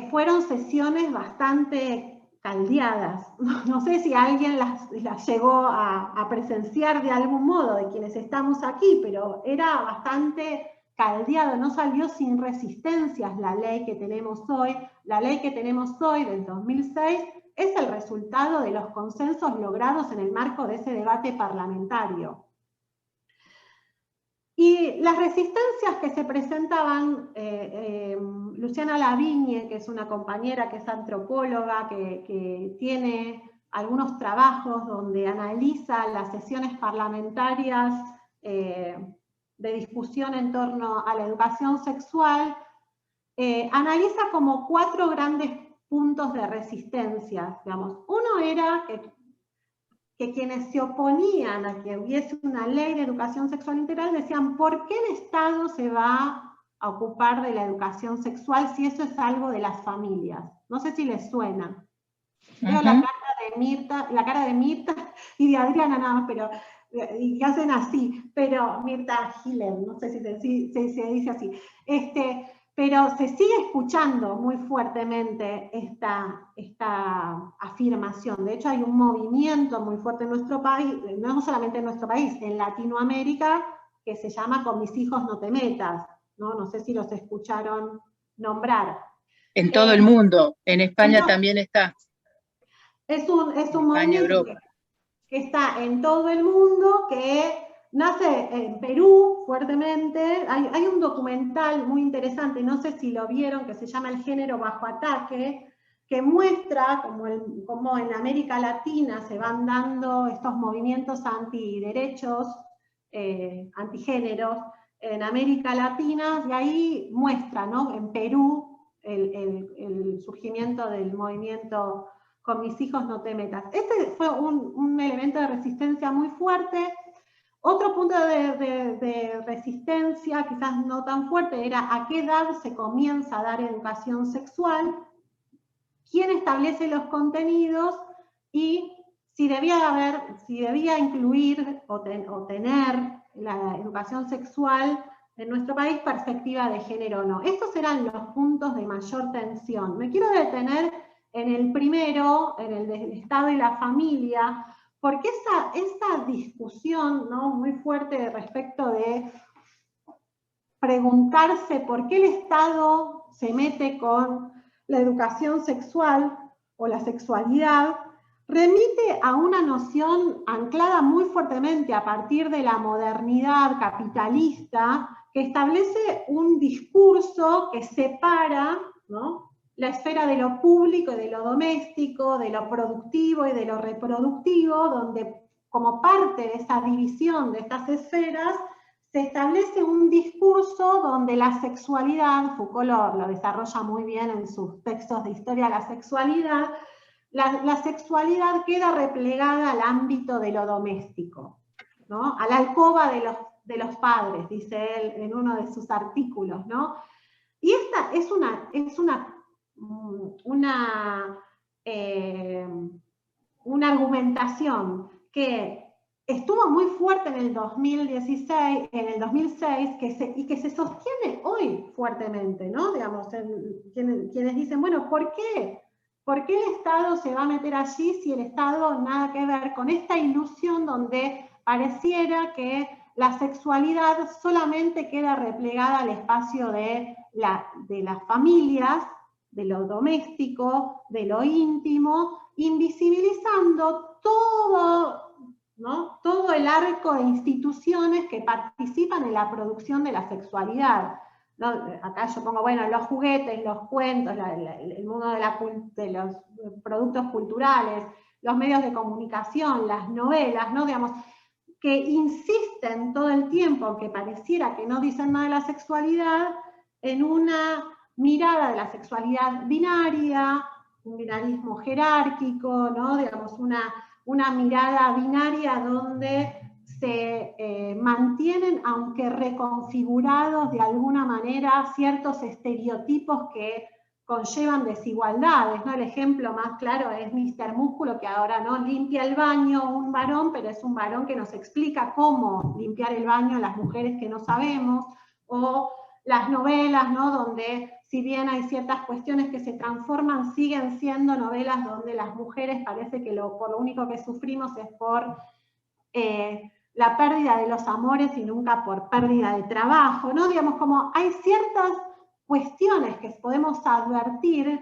fueron sesiones bastante caldeadas. No sé si alguien las llegó a presenciar de algún modo de quienes estamos aquí, pero era bastante caldeado, no salió sin resistencias la ley que tenemos hoy. La ley que tenemos hoy del 2006 es el resultado de los consensos logrados en el marco de ese debate parlamentario. Y las resistencias que se presentaban, Luciana Lavigne, que es una compañera que es antropóloga, que tiene algunos trabajos donde analiza las sesiones parlamentarias de discusión en torno a la educación sexual, analiza como 4 grandes puntos de resistencia, digamos. Uno era que quienes se oponían a que hubiese una ley de educación sexual integral decían, ¿por qué el Estado se va a ocupar de la educación sexual si eso es algo de las familias? No sé si les suena. Veo la cara de Mirta y de Adriana nada más, pero y que hacen así, pero Mirta Gilen, no sé si se dice así. Pero se sigue escuchando muy fuertemente esta afirmación. De hecho, hay un movimiento muy fuerte en nuestro país, no solamente en nuestro país, en Latinoamérica, que se llama Con mis hijos no te metas, ¿no? No sé si los escucharon nombrar. En todo el mundo, en España también está. Es un movimiento que está en todo el mundo, que nace en Perú fuertemente. Hay un documental muy interesante, no sé si lo vieron, que se llama El género bajo ataque, que muestra cómo en América Latina se van dando estos movimientos antiderechos, antigéneros, en América Latina, y ahí muestra, ¿no?, en Perú, el surgimiento del movimiento Con mis hijos no te metas. Este fue un elemento de resistencia muy fuerte. Otro punto de resistencia, quizás no tan fuerte, era a qué edad se comienza a dar educación sexual, quién establece los contenidos y si debía incluir o tener la educación sexual en nuestro país perspectiva de género o no. Estos eran los puntos de mayor tensión. Me quiero detener en el primero, en el del Estado y la familia, porque esa discusión, ¿no?, muy fuerte respecto de preguntarse por qué el Estado se mete con la educación sexual o la sexualidad, remite a una noción anclada muy fuertemente a partir de la modernidad capitalista, que establece un discurso que separa, ¿no?, la esfera de lo público y de lo doméstico, de lo productivo y de lo reproductivo, donde como parte de esa división de estas esferas se establece un discurso donde la sexualidad, Foucault lo desarrolla muy bien en sus textos de historia de la sexualidad, la sexualidad queda replegada al ámbito de lo doméstico, ¿no?, a la alcoba de los padres, dice él en uno de sus artículos, ¿no? Y esta es una argumentación que estuvo muy fuerte en el 2016, en el 2006, y que se sostiene hoy fuertemente, ¿no? Digamos, quienes dicen, bueno, ¿por qué? ¿Por qué el Estado se va a meter allí si el Estado nada que ver con esta ilusión donde pareciera que la sexualidad solamente queda replegada al espacio de las familias, de lo doméstico, de lo íntimo, invisibilizando todo, ¿no?, todo el arco de instituciones que participan en la producción de la sexualidad, ¿no? Acá yo pongo, bueno, los juguetes, los cuentos, el mundo de los productos culturales, los medios de comunicación, las novelas, ¿no?, digamos, que insisten todo el tiempo, aunque pareciera que no dicen nada de la sexualidad, en una mirada de la sexualidad binaria, un binarismo jerárquico, ¿no?, digamos, una mirada binaria donde se mantienen, aunque reconfigurados de alguna manera, ciertos estereotipos que conllevan desigualdades, ¿no? El ejemplo más claro es Mr. Músculo, que ahora, ¿no?, limpia el baño un varón, pero es un varón que nos explica cómo limpiar el baño a las mujeres que no sabemos, o las novelas, ¿no?, donde si bien hay ciertas cuestiones que se transforman, siguen siendo novelas donde las mujeres parece que por lo único que sufrimos es por la pérdida de los amores y nunca por pérdida de trabajo, ¿no? Digamos, como hay ciertas cuestiones que podemos advertir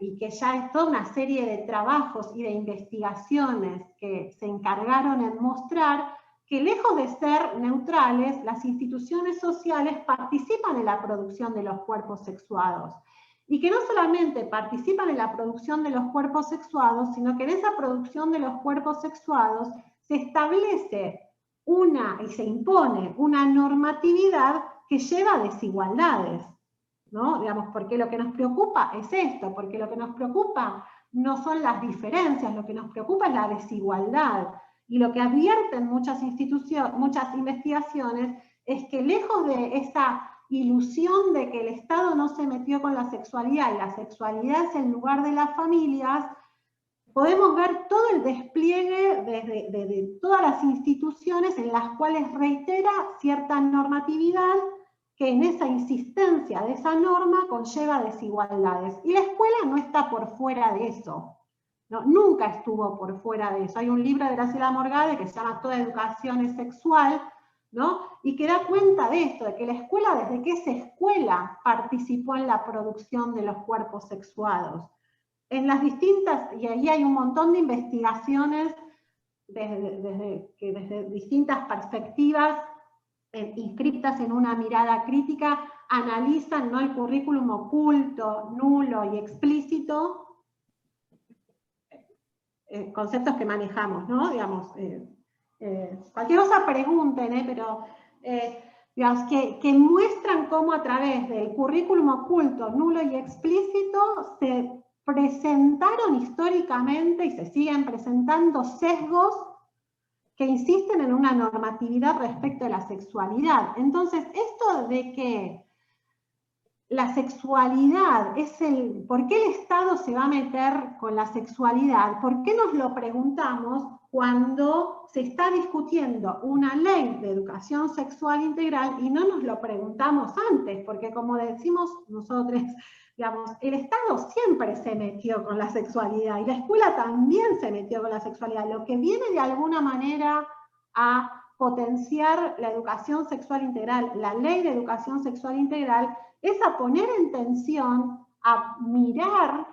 y que ya hay toda una serie de trabajos y de investigaciones que se encargaron en mostrar que lejos de ser neutrales, las instituciones sociales participan en la producción de los cuerpos sexuados. Y que no solamente participan en la producción de los cuerpos sexuados, sino que en esa producción de los cuerpos sexuados se establece y se impone una normatividad que lleva a desigualdades, ¿no? Digamos, porque lo que nos preocupa es esto, porque lo que nos preocupa no son las diferencias, lo que nos preocupa es la desigualdad. Y lo que advierten muchas investigaciones es que lejos de esa ilusión de que el Estado no se metió con la sexualidad y la sexualidad es el lugar de las familias, podemos ver todo el despliegue de todas las instituciones en las cuales reitera cierta normatividad que en esa insistencia de esa norma conlleva desigualdades. Y la escuela no está por fuera de eso, ¿no? Nunca estuvo por fuera de eso. Hay un libro de Graciela Morgade que se llama Toda educación es sexual, ¿no? Y que da cuenta de esto, de que la escuela, desde que es escuela, participó en la producción de los cuerpos sexuados. En las distintas, y ahí hay un montón de investigaciones desde distintas perspectivas, inscriptas en una mirada crítica, analizan, ¿no?, el currículum oculto, nulo y explícito, conceptos que manejamos, ¿no? Digamos, cualquier cosa pregunten, pero digamos, que muestran cómo a través del currículum oculto, nulo y explícito se presentaron históricamente y se siguen presentando sesgos que insisten en una normatividad respecto a la sexualidad. Entonces, esto de que la sexualidad es ¿por qué el Estado se va a meter con la sexualidad? ¿Por qué nos lo preguntamos cuando se está discutiendo una ley de educación sexual integral y no nos lo preguntamos antes? Porque como decimos nosotros, digamos, el Estado siempre se metió con la sexualidad y la escuela también se metió con la sexualidad. Lo que viene de alguna manera a potenciar la educación sexual integral, la ley de educación sexual integral, es a poner en tensión, a mirar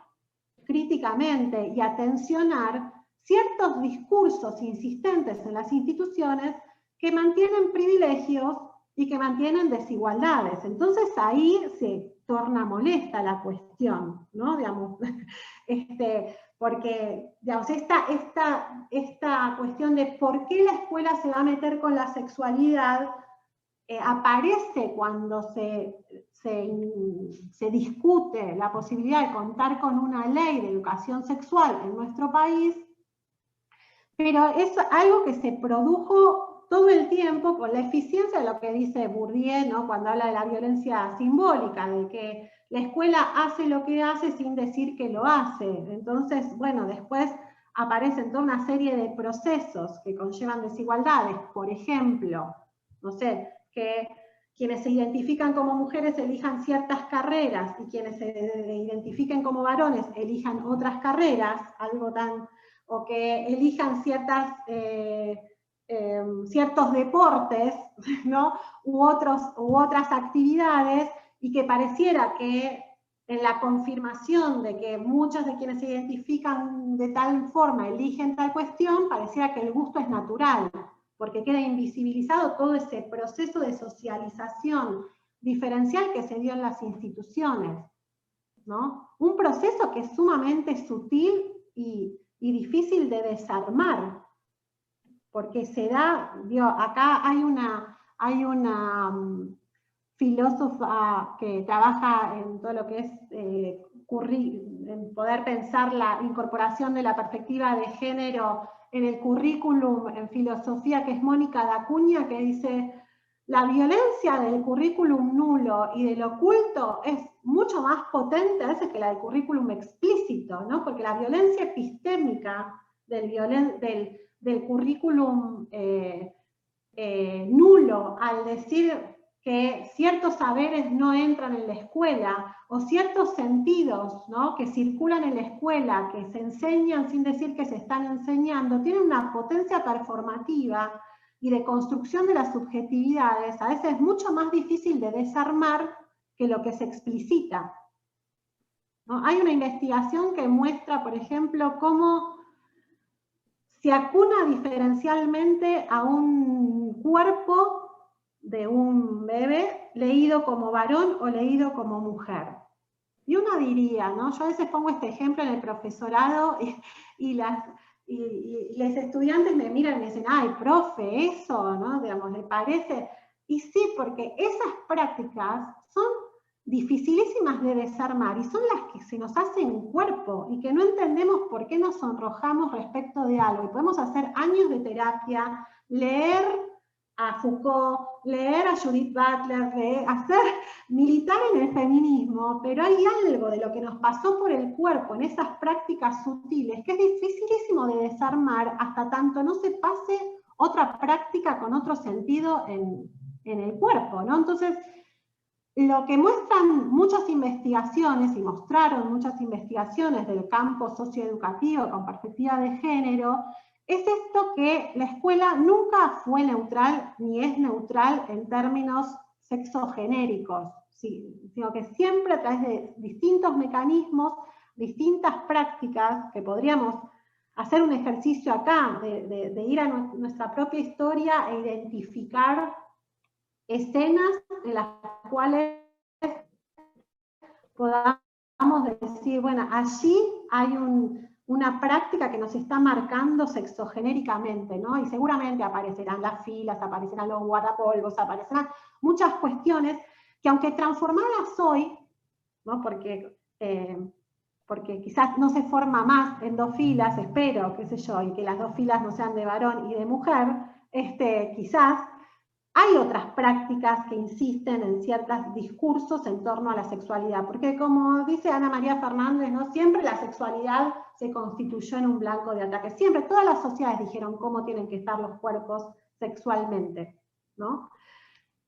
críticamente y a tensionar ciertos discursos insistentes en las instituciones que mantienen privilegios y que mantienen desigualdades. Entonces ahí se torna molesta la cuestión, ¿no? Digamos, porque digamos, esta cuestión de por qué la escuela se va a meter con la sexualidad aparece cuando se discute la posibilidad de contar con una ley de educación sexual en nuestro país, pero es algo que se produjo todo el tiempo con la eficiencia de lo que dice Bourdieu, ¿no?, cuando habla de la violencia simbólica, de que la escuela hace lo que hace sin decir que lo hace. Entonces, bueno, después aparecen toda una serie de procesos que conllevan desigualdades. Por ejemplo, no sé, que quienes se identifican como mujeres elijan ciertas carreras y quienes se identifiquen como varones elijan otras carreras, o que elijan ciertos deportes, ¿no?, u otras actividades, y que pareciera que en la confirmación de que muchos de quienes se identifican de tal forma eligen tal cuestión, pareciera que el gusto es natural, porque queda invisibilizado todo ese proceso de socialización diferencial que se dio en las instituciones, ¿no? Un proceso que es sumamente sutil y difícil de desarmar, porque se da, acá hay una filósofa que trabaja en todo lo que es en poder pensar la incorporación de la perspectiva de género en el currículum en filosofía, que es Mónica Dacuña, que dice: la violencia del currículum nulo y del oculto es mucho más potente a veces que la del currículum explícito, ¿no? Porque la violencia epistémica del currículum nulo, al decir que ciertos saberes no entran en la escuela, o ciertos sentidos, ¿no?, que circulan en la escuela, que se enseñan sin decir que se están enseñando, tienen una potencia performativa y de construcción de las subjetividades, a veces mucho más difícil de desarmar que lo que se explicita, ¿no? Hay una investigación que muestra, por ejemplo, cómo se acuna diferencialmente a un cuerpo de un bebé leído como varón o leído como mujer. Y uno diría, ¿no?, yo a veces pongo este ejemplo en el profesorado y los estudiantes me miran y me dicen: ay, profe, eso, ¿no?, digamos, ¿le parece? Y sí, porque esas prácticas son dificilísimas de desarmar y son las que se nos hacen cuerpo y que no entendemos por qué nos sonrojamos respecto de algo. Y podemos hacer años de terapia, leer a Foucault, leer a Judith Butler, militar en el feminismo, pero hay algo de lo que nos pasó por el cuerpo en esas prácticas sutiles que es dificilísimo de desarmar hasta tanto no se pase otra práctica con otro sentido en el cuerpo, ¿no? Entonces, lo que muestran muchas investigaciones, y mostraron muchas investigaciones del campo socioeducativo con perspectiva de género, es esto que la escuela nunca fue neutral ni es neutral en términos sexogenéricos, sino que siempre a través de distintos mecanismos, distintas prácticas, que podríamos hacer un ejercicio acá, de ir a nuestra propia historia e identificar escenas en las cuales podamos decir, bueno, allí hay una práctica que nos está marcando sexogenéricamente, ¿no? Y seguramente aparecerán las filas, aparecerán los guardapolvos, aparecerán muchas cuestiones que, aunque transformadas hoy, ¿no? Porque quizás no se forma más en 2 filas, espero, qué sé yo, y que las 2 filas no sean de varón y de mujer, quizás hay otras prácticas que insisten en ciertos discursos en torno a la sexualidad, porque como dice Ana María Fernández, ¿no? Siempre la sexualidad se constituyó en un blanco de ataque, siempre todas las sociedades dijeron cómo tienen que estar los cuerpos sexualmente, ¿no?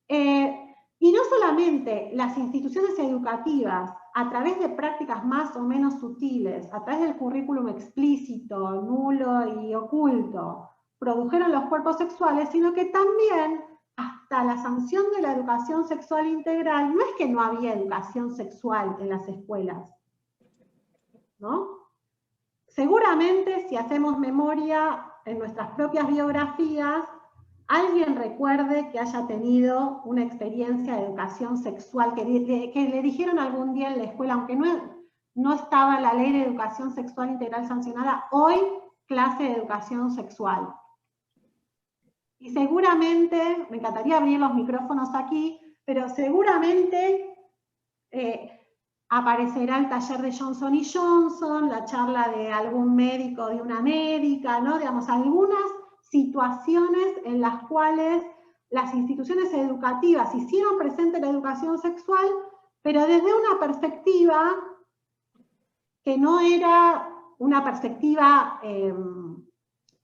Y no solamente las instituciones educativas, a través de prácticas más o menos sutiles, a través del currículum explícito, nulo y oculto, produjeron los cuerpos sexuales, sino que también, hasta la sanción de la educación sexual integral, no es que no había educación sexual en las escuelas, ¿no? Seguramente, si hacemos memoria en nuestras propias biografías, alguien recuerde que haya tenido una experiencia de educación sexual, que le dijeron algún día en la escuela, aunque no estaba la ley de educación sexual integral sancionada, hoy clase de educación sexual. Y seguramente, me encantaría abrir los micrófonos aquí, pero seguramente aparecerá el taller de Johnson & Johnson, la charla de algún médico, de una médica, ¿no? Digamos, algunas situaciones en las cuales las instituciones educativas hicieron presente la educación sexual, pero desde una perspectiva que no era una perspectiva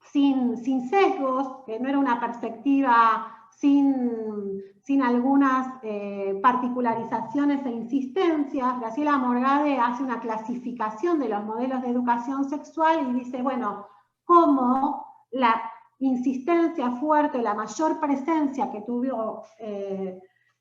sin sesgos, que no era una perspectiva sin algunas particularizaciones e insistencias. Graciela Morgade hace una clasificación de los modelos de educación sexual y dice, bueno, cómo la insistencia fuerte, la mayor presencia que tuvo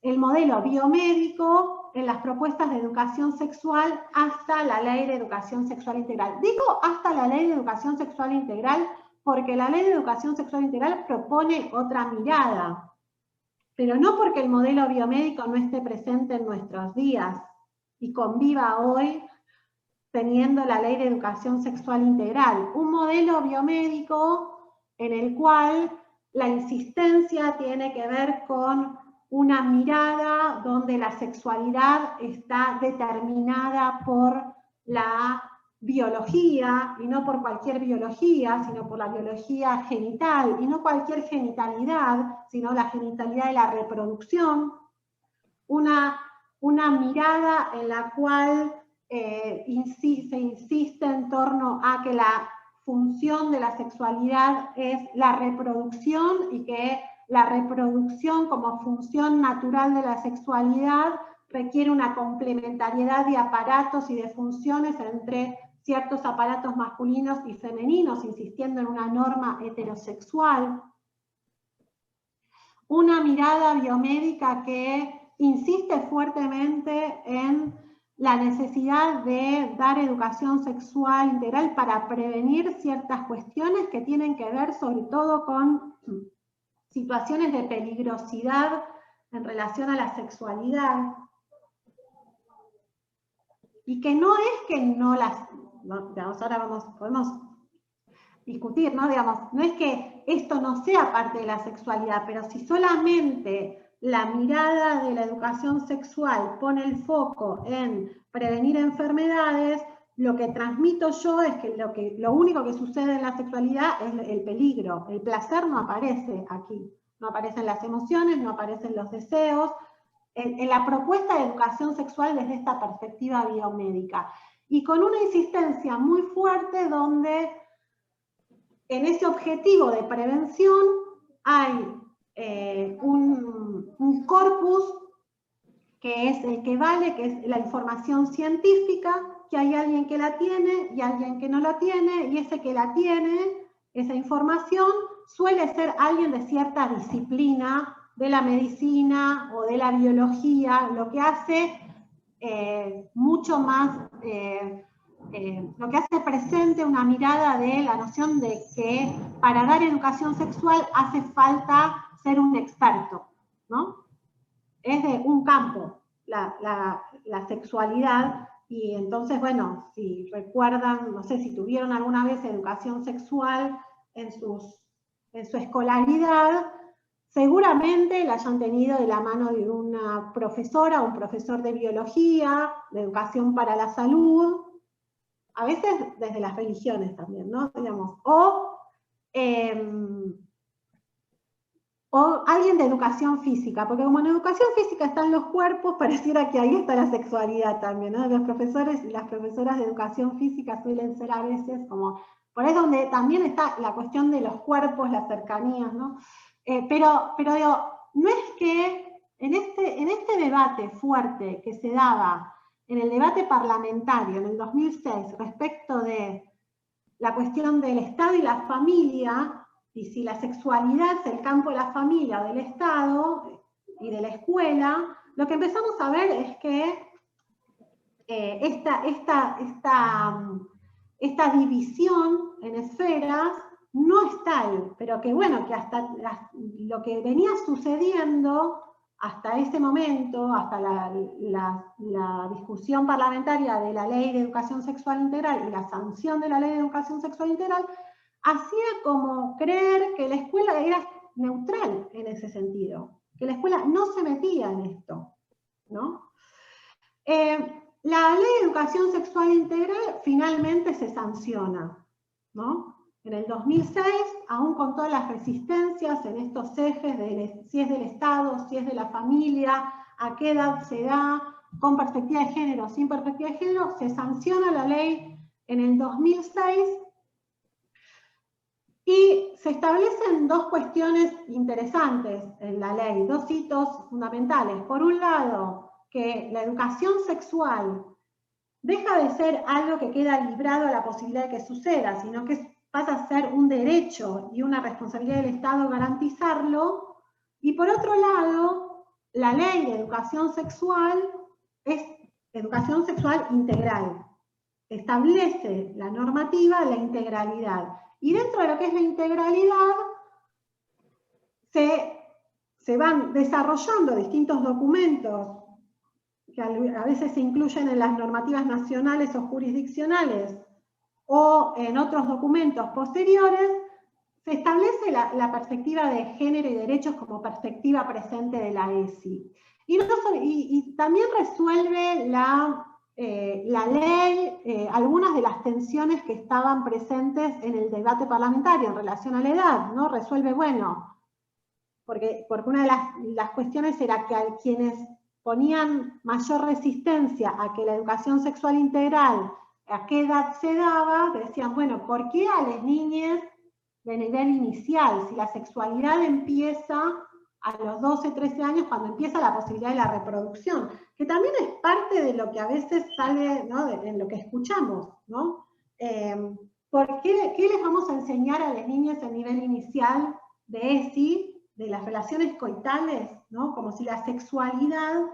el modelo biomédico en las propuestas de educación sexual hasta la ley de educación sexual integral. Digo hasta la ley de educación sexual integral porque la ley de educación sexual integral propone otra mirada, pero no porque el modelo biomédico no esté presente en nuestros días y conviva hoy teniendo la ley de educación sexual integral. Un modelo biomédico en el cual la insistencia tiene que ver con una mirada donde la sexualidad está determinada por la biología, y no por cualquier biología, sino por la biología genital, y no cualquier genitalidad, sino la genitalidad de la reproducción. Una mirada en la cual se insiste en torno a que la función de la sexualidad es la reproducción y que la reproducción como función natural de la sexualidad requiere una complementariedad de aparatos y de funciones entre ciertos aparatos masculinos y femeninos, insistiendo en una norma heterosexual. Una mirada biomédica que insiste fuertemente en la necesidad de dar educación sexual integral para prevenir ciertas cuestiones que tienen que ver sobre todo con situaciones de peligrosidad en relación a la sexualidad. Y que no es que no las... digamos, ahora podemos discutir, ¿no? Digamos, no es que esto no sea parte de la sexualidad, pero si solamente la mirada de la educación sexual pone el foco en prevenir enfermedades, lo que transmito yo es que lo único que sucede en la sexualidad es el peligro. El placer no aparece aquí. No aparecen las emociones, no aparecen los deseos. En la propuesta de educación sexual desde esta perspectiva biomédica. Y con una insistencia muy fuerte donde en ese objetivo de prevención hay un corpus que es el que vale, que es la información científica, que hay alguien que la tiene y alguien que no la tiene, y ese que la tiene esa información, suele ser alguien de cierta disciplina, de la medicina o de la biología, lo que hace mucho más, lo que hace presente una mirada de la noción de que para dar educación sexual hace falta ser un experto, ¿no? Es de un campo la sexualidad, y entonces, bueno, si recuerdan, no sé si tuvieron alguna vez educación sexual en su escolaridad, seguramente la hayan tenido de la mano de una profesora o un profesor de biología, de educación para la salud, a veces desde las religiones también, ¿no? Digamos, o alguien de educación física, porque como en educación física están los cuerpos, pareciera que ahí está la sexualidad también, ¿no? Los profesores y las profesoras de educación física suelen ser a veces como, por ahí es donde también está la cuestión de los cuerpos, las cercanías, ¿no? Pero digo, no es que en este debate fuerte que se daba en el debate parlamentario en el 2006 respecto de la cuestión del Estado y la familia, y si la sexualidad es el campo de la familia o del Estado y de la escuela, lo que empezamos a ver es que esta división en esferas no es tal, pero que bueno, que hasta lo que venía sucediendo hasta ese momento, hasta la discusión parlamentaria de la Ley de Educación Sexual Integral y la sanción de la Ley de Educación Sexual Integral, hacía como creer que la escuela era neutral en ese sentido, que la escuela no se metía en esto, ¿no? La Ley de Educación Sexual Integral finalmente se sanciona, ¿no? En el 2006, aún con todas las resistencias en estos ejes, si es del Estado, si es de la familia, a qué edad se da, con perspectiva de género, sin perspectiva de género, se sanciona la ley en el 2006, y se establecen dos cuestiones interesantes en la ley, dos hitos fundamentales. Por un lado, que la educación sexual deja de ser algo que queda librado a la posibilidad de que suceda, sino que pasa a ser un derecho y una responsabilidad del Estado garantizarlo. Y por otro lado, la ley de educación sexual es educación sexual integral. Establece la normativa de la integralidad. Y dentro de lo que es la integralidad, se van desarrollando distintos documentos que a veces se incluyen en las normativas nacionales o jurisdiccionales, o en otros documentos posteriores, se establece la perspectiva de género y derechos como perspectiva presente de la ESI. Y también resuelve la ley algunas de las tensiones que estaban presentes en el debate parlamentario en relación a la edad, ¿no? Resuelve, bueno, porque una de las cuestiones era que a quienes ponían mayor resistencia a que la educación sexual integral, a qué edad se daba, decían, bueno, ¿por qué a las niñas de nivel inicial? Si la sexualidad empieza a los 12, 13 años, cuando empieza la posibilidad de la reproducción, que también es parte de lo que a veces sale, ¿no? en lo que escuchamos, ¿no? ¿Por qué les vamos a enseñar a las niñas el nivel inicial de ESI, de las relaciones coitales, ¿no? Como si la sexualidad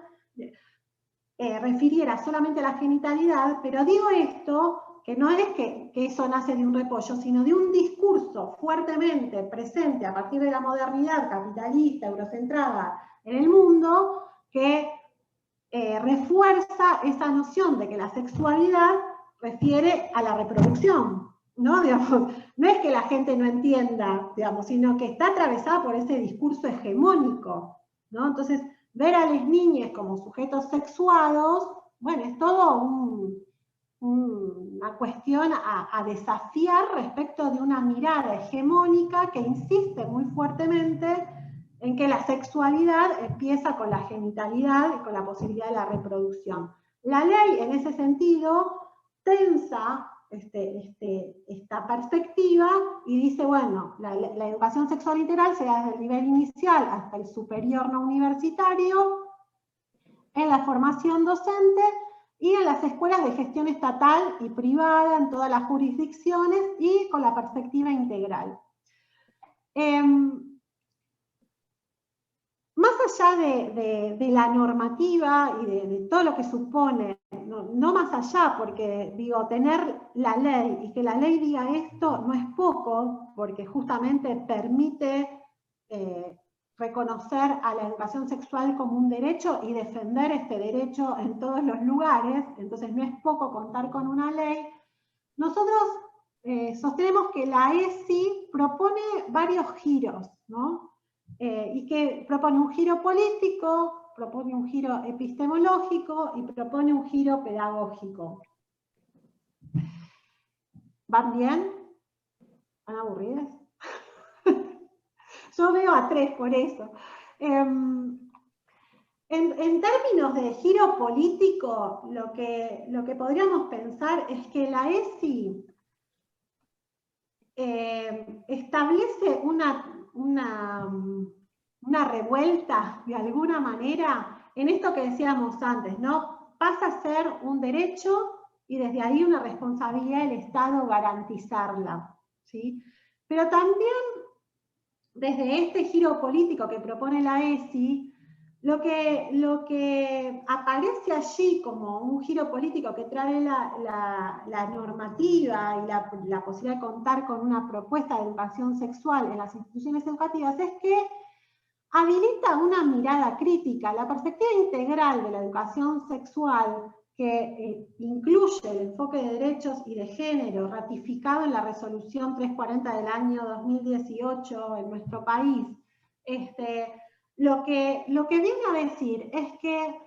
refiriera solamente a la genitalidad, pero digo esto, que no es que eso nace de un repollo, sino de un discurso fuertemente presente a partir de la modernidad capitalista, eurocentrada en el mundo, que refuerza esa noción de que la sexualidad refiere a la reproducción, ¿no? Digamos, no es que la gente no entienda, digamos, sino que está atravesada por ese discurso hegemónico, ¿no? Entonces, ver a las niñas como sujetos sexuados, bueno, es todo una cuestión a desafiar respecto de una mirada hegemónica que insiste muy fuertemente en que la sexualidad empieza con la genitalidad y con la posibilidad de la reproducción. La ley, en ese sentido, tensa esta perspectiva y dice, bueno, la educación sexual integral se da desde el nivel inicial hasta el superior no universitario, en la formación docente, y en las escuelas de gestión estatal y privada, en todas las jurisdicciones, y con la perspectiva integral. Más allá de la normativa y de todo lo que supone, no más allá, porque digo, tener la ley y que la ley diga esto no es poco, porque justamente permite reconocer a la educación sexual como un derecho y defender este derecho en todos los lugares, entonces no es poco contar con una ley. Nosotros sostenemos que la ESI propone varios giros, ¿no? Y que propone un giro político, propone un giro epistemológico y propone un giro pedagógico. ¿Van bien? ¿Van aburridas? Yo veo a 3 por eso. En términos de giro político, lo que podríamos pensar es que la ESI establece una revuelta, de alguna manera, en esto que decíamos antes, ¿no? Pasa a ser un derecho y desde ahí una responsabilidad del Estado garantizarla, ¿sí? Pero también, desde este giro político que propone la ESI, lo que aparece allí como un giro político que trae la normativa y la posibilidad de contar con una propuesta de educación sexual en las instituciones educativas es que habilita una mirada crítica, la perspectiva integral de la educación sexual que incluye el enfoque de derechos y de género ratificado en la resolución 340 del año 2018 en nuestro país. Lo que viene a decir es que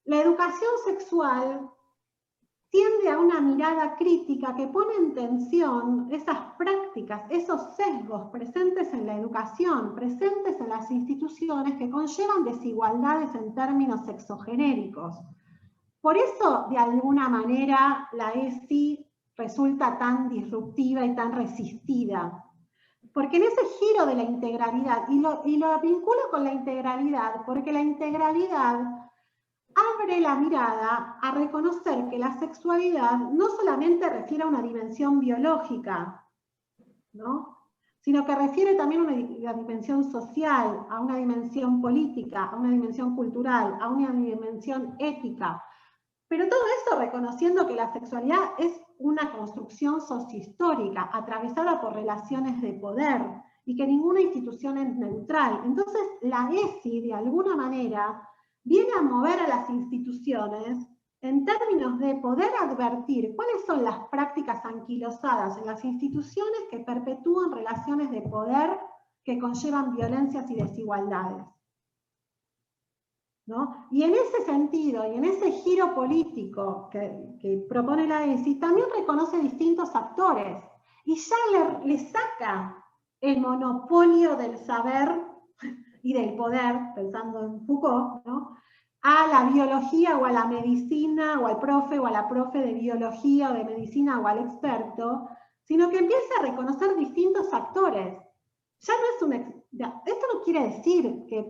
la educación sexual tiende a una mirada crítica que pone en tensión esas prácticas, esos sesgos presentes en la educación, presentes en las instituciones que conllevan desigualdades en términos sexogenéricos. Por eso, de alguna manera, la ESI resulta tan disruptiva y tan resistida. Porque en ese giro de la integralidad, y lo vinculo con la integralidad, porque la integralidad abre la mirada a reconocer que la sexualidad no solamente refiere a una dimensión biológica, ¿no? Sino que refiere también a una dimensión social, a una dimensión política, a una dimensión cultural, a una dimensión ética. Pero todo eso reconociendo que la sexualidad es una construcción sociohistórica, atravesada por relaciones de poder, y que ninguna institución es neutral. Entonces, la ESI, de alguna manera, viene a mover a las instituciones en términos de poder advertir cuáles son las prácticas anquilosadas en las instituciones que perpetúan relaciones de poder que conllevan violencias y desigualdades, ¿no? Y en ese sentido, y en ese giro político que propone la ESI, también reconoce distintos actores, y ya le saca el monopolio del saber y del poder, pensando en Foucault, ¿no?, a la biología o a la medicina, o al profe o a la profe de biología o de medicina o al experto, sino que empieza a reconocer distintos actores. Ya no es esto no quiere decir que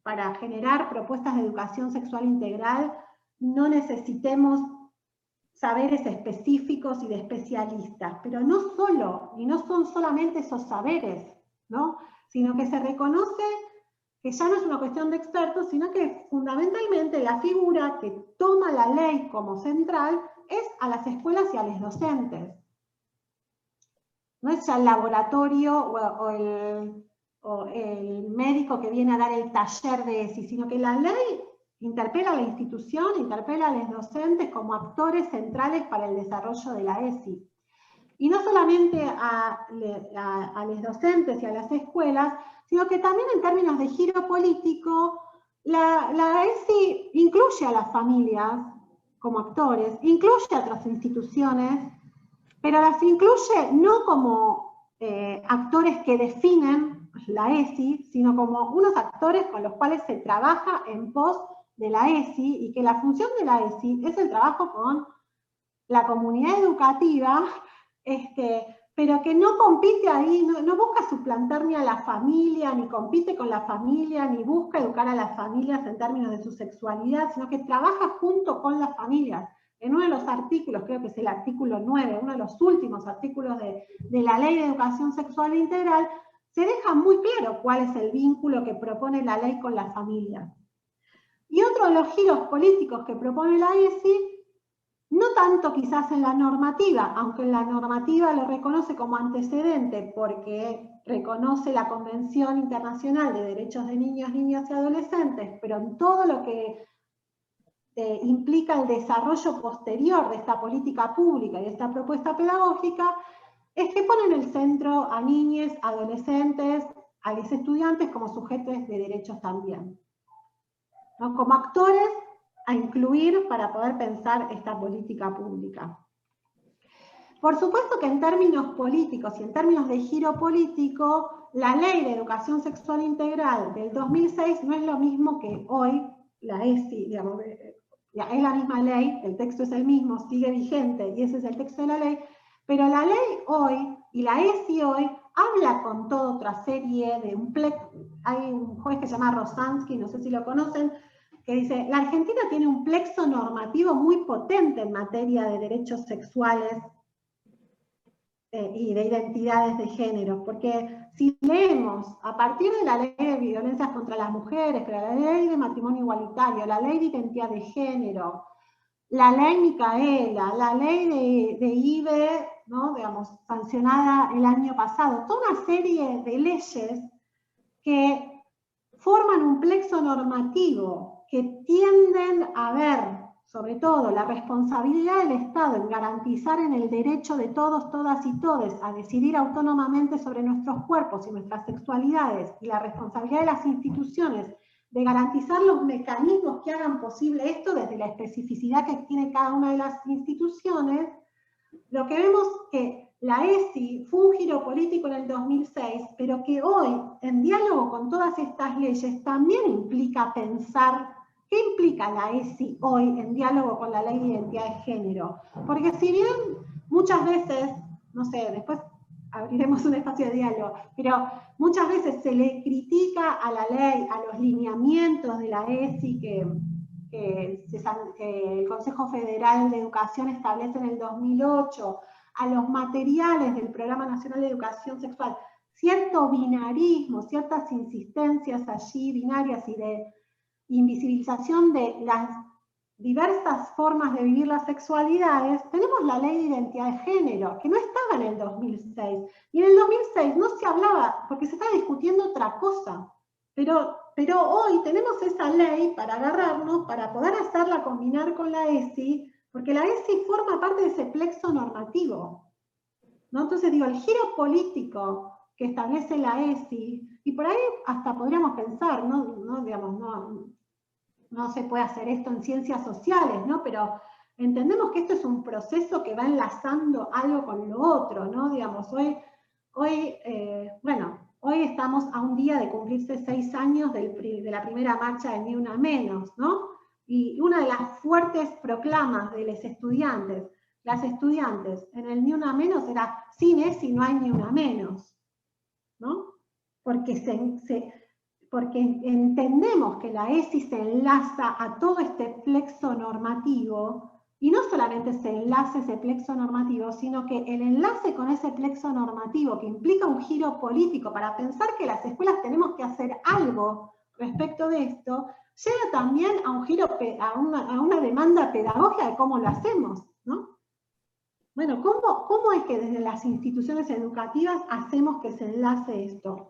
para generar propuestas de educación sexual integral no necesitemos saberes específicos y de especialistas, pero no solo, y no son solamente esos saberes, ¿no?, sino que se reconoce que ya no es una cuestión de expertos, sino que fundamentalmente la figura que toma la ley como central es a las escuelas y a los docentes. No es ya el laboratorio o el médico que viene a dar el taller de ESI, sino que la ley interpela a la institución, interpela a los docentes como actores centrales para el desarrollo de la ESI. Y no solamente a los docentes y a las escuelas, sino que también en términos de giro político, la ESI incluye a las familias como actores, incluye a otras instituciones, pero las incluye no como actores que definen la ESI, sino como unos actores con los cuales se trabaja en pos de la ESI, y que la función de la ESI es el trabajo con la comunidad educativa, pero que no compite ahí, no busca suplantar ni a la familia, ni compite con la familia, ni busca educar a las familias en términos de su sexualidad, sino que trabaja junto con las familias. En uno de los artículos, creo que es el artículo 9, uno de los últimos artículos de la Ley de Educación Sexual Integral, se deja muy claro cuál es el vínculo que propone la ley con las familias. Y otro de los giros políticos que propone la ESI, no tanto quizás en la normativa, aunque en la normativa lo reconoce como antecedente porque reconoce la Convención Internacional de Derechos de Niños, Niñas y Adolescentes, pero en todo lo que implica el desarrollo posterior de esta política pública y de esta propuesta pedagógica, es que pone en el centro a niñas, adolescentes, a los estudiantes como sujetos de derechos también, ¿no? Como actores a incluir para poder pensar esta política pública. Por supuesto que en términos políticos y en términos de giro político, la Ley de Educación Sexual Integral del 2006 no es lo mismo que hoy, la ESI, digamos, es la misma ley, el texto es el mismo, sigue vigente y ese es el texto de la ley, pero la ley hoy y la ESI hoy habla con toda otra serie de hay un juez que se llama Rosansky, no sé si lo conocen, que dice, la Argentina tiene un plexo normativo muy potente en materia de derechos sexuales y de identidades de género, porque si leemos a partir de la ley de violencias contra las mujeres, la ley de matrimonio igualitario, la ley de identidad de género, la ley Micaela, la ley de IBE, ¿no? Digamos, sancionada el año pasado, toda una serie de leyes que forman un plexo normativo que tienden a ver, sobre todo, la responsabilidad del Estado en garantizar en el derecho de todos, todas y todes a decidir autónomamente sobre nuestros cuerpos y nuestras sexualidades, y la responsabilidad de las instituciones de garantizar los mecanismos que hagan posible esto desde la especificidad que tiene cada una de las instituciones, lo que vemos que la ESI fue un giro político en el 2006, pero que hoy, en diálogo con todas estas leyes, también implica pensar qué implica la ESI hoy en diálogo con la Ley de Identidad de Género. Porque si bien muchas veces, no sé, después abriremos un espacio de diálogo, pero muchas veces se le critica a la ley, a los lineamientos de la ESI que el Consejo Federal de Educación establece en el 2008, a los materiales del Programa Nacional de Educación Sexual, cierto binarismo, ciertas insistencias allí binarias y de invisibilización de las diversas formas de vivir las sexualidades, tenemos la Ley de Identidad de Género, que no estaba en el 2006. Y en el 2006 no se hablaba, porque se estaba discutiendo otra cosa. Pero hoy tenemos esa ley para agarrarnos, para poder hacerla combinar con la ESI, porque la ESI forma parte de ese plexo normativo, ¿no? Entonces digo, el giro político que establece la ESI, y por ahí hasta podríamos pensar, no se puede hacer esto en ciencias sociales, ¿no? Pero entendemos que esto es un proceso que va enlazando algo con lo otro, ¿no? Digamos, hoy estamos a un día de cumplirse 6 años de la primera marcha de Ni Una Menos, ¿no? Y una de las fuertes proclamas de los estudiantes, las estudiantes en el Ni Una Menos era, sin ESI no hay Ni Una Menos, ¿no? Porque entendemos que la ESI se enlaza a todo este plexo normativo, y no solamente se enlace ese plexo normativo, sino que el enlace con ese plexo normativo, que implica un giro político para pensar que las escuelas tenemos que hacer algo respecto de esto, llega también a un giro, a una demanda pedagógica de cómo lo hacemos, ¿no? Bueno, ¿cómo es que desde las instituciones educativas hacemos que se enlace esto?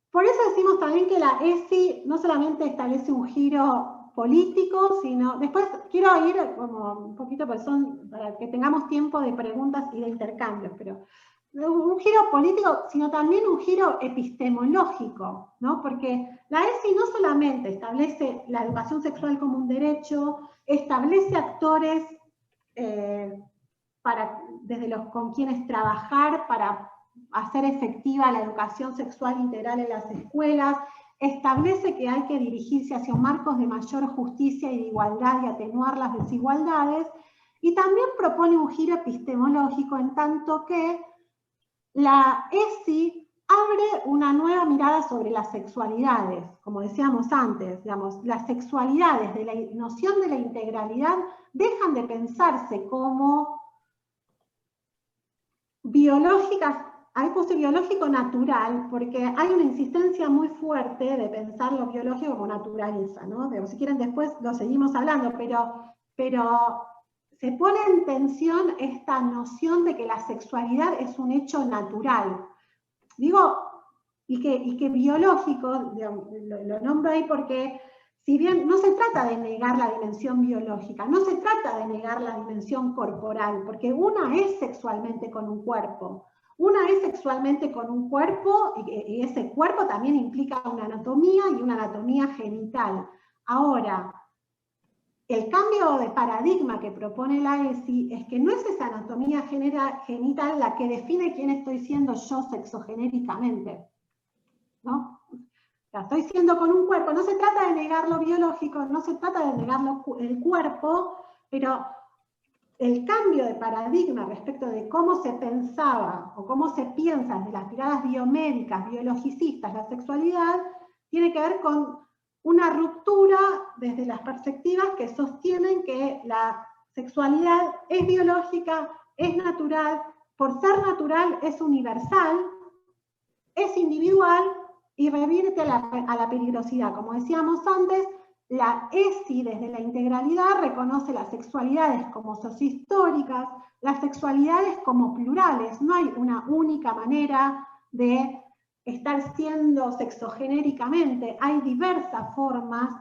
Por eso decimos también que la ESI no solamente establece un giro político, sino, después quiero ir como un poquito, pues para que tengamos tiempo de preguntas y de intercambios, pero un giro político, sino también un giro epistemológico, ¿no? Porque la ESI no solamente establece la educación sexual como un derecho, establece actores con quienes trabajar para hacer efectiva la educación sexual integral en las escuelas, establece que hay que dirigirse hacia marcos de mayor justicia y de igualdad y atenuar las desigualdades, Y también propone un giro epistemológico en tanto que la ESI abre una nueva mirada sobre las sexualidades, como decíamos antes, digamos, las sexualidades de la noción de la integralidad dejan de pensarse como biológicas, hay puse biológico natural, porque hay una insistencia muy fuerte de pensar lo biológico como naturaleza, ¿no? Si quieren después lo seguimos hablando, pero se pone en tensión esta noción de que la sexualidad es un hecho natural. Digo, y que biológico, digamos, lo nombro ahí porque si bien no se trata de negar la dimensión biológica, no se trata de negar la dimensión corporal, porque una es sexualmente con un cuerpo. Una es sexualmente con un cuerpo, y ese cuerpo también implica una anatomía y una anatomía genital. Ahora, el cambio de paradigma que propone la ESI es que no es esa anatomía genital la que define quién estoy siendo yo sexogenéricamente, ¿no? Estoy siendo con un cuerpo, no se trata de negar lo biológico, no se trata de negar el cuerpo, pero el cambio de paradigma respecto de cómo se pensaba o cómo se piensa desde las miradas biomédicas, biologicistas, la sexualidad, tiene que ver con una ruptura desde las perspectivas que sostienen que la sexualidad es biológica, es natural, por ser natural es universal, es individual y revierte a la peligrosidad. Como decíamos antes, la ESI desde la integralidad reconoce las sexualidades como sociohistóricas, las sexualidades como plurales, no hay una única manera de estar siendo sexogenéricamente, hay diversas formas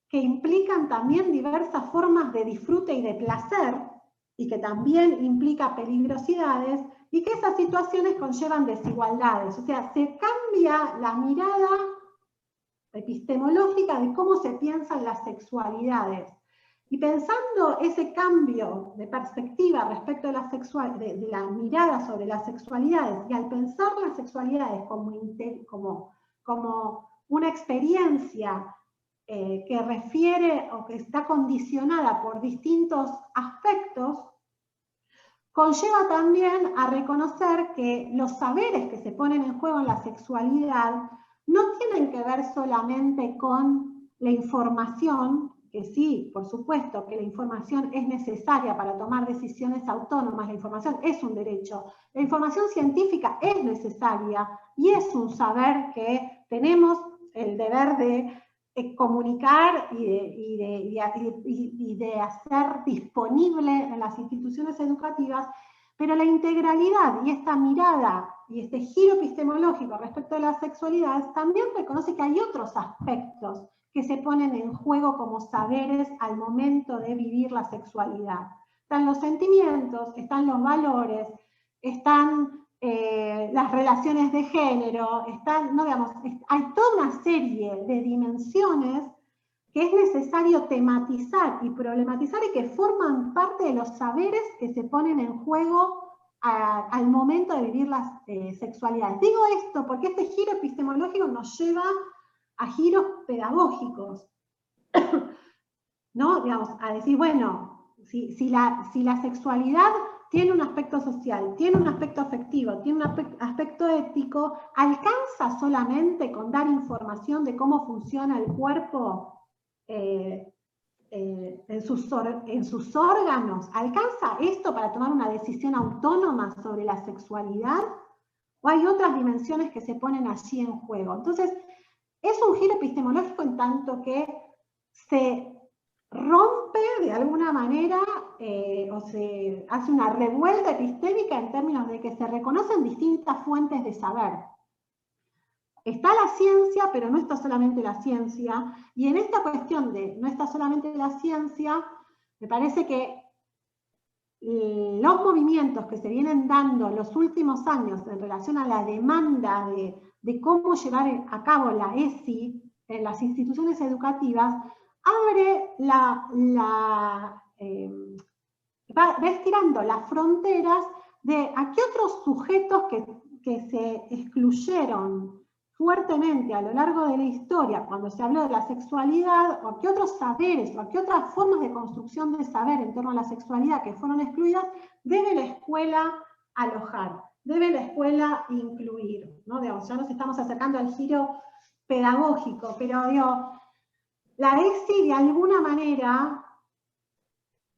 que implican también diversas formas de disfrute y de placer, y que también implica peligrosidades, y que esas situaciones conllevan desigualdades. O sea, se cambia la mirada epistemológica de cómo se piensan las sexualidades. Y pensando ese cambio de perspectiva respecto a de la mirada sobre las sexualidades, y al pensar las sexualidades como una experiencia que refiere o que está condicionada por distintos aspectos, conlleva también a reconocer que los saberes que se ponen en juego en la sexualidad no tienen que ver solamente con la información, que sí, por supuesto que la información es necesaria para tomar decisiones autónomas, la información es un derecho, la información científica es necesaria y es un saber que tenemos el deber de comunicar y de hacer disponible en las instituciones educativas, pero la integralidad y esta mirada y este giro epistemológico respecto a las sexualidades también reconoce que hay otros aspectos que se ponen en juego como saberes al momento de vivir la sexualidad. Están los sentimientos, están los valores, están las relaciones de género, hay toda una serie de dimensiones que es necesario tematizar y problematizar y que forman parte de los saberes que se ponen en juego al momento de vivir las sexualidades. Digo esto porque este giro epistemológico nos lleva a giros pedagógicos, ¿no? Digamos, a decir, bueno, si la sexualidad tiene un aspecto social, tiene un aspecto afectivo, tiene un aspecto ético, ¿alcanza solamente con dar información de cómo funciona el cuerpo en sus órganos? ¿Alcanza esto para tomar una decisión autónoma sobre la sexualidad? ¿O hay otras dimensiones que se ponen allí en juego? Entonces, es un giro epistemológico en tanto que se rompe de alguna manera o se hace una revuelta epistémica en términos de que se reconocen distintas fuentes de saber. Está la ciencia, pero no está solamente la ciencia, y en esta cuestión de no está solamente la ciencia, me parece que los movimientos que se vienen dando en los últimos años en relación a la demanda de cómo llevar a cabo la ESI en las instituciones educativas, abre va estirando las fronteras de a qué otros sujetos que se excluyeron fuertemente a lo largo de la historia, cuando se habló de la sexualidad, o a qué otros saberes, o a qué otras formas de construcción de saber en torno a la sexualidad que fueron excluidas, debe la escuela alojar, debe la escuela incluir, ¿no? Digamos, ya nos estamos acercando al giro pedagógico, pero digo, la ESI de alguna manera,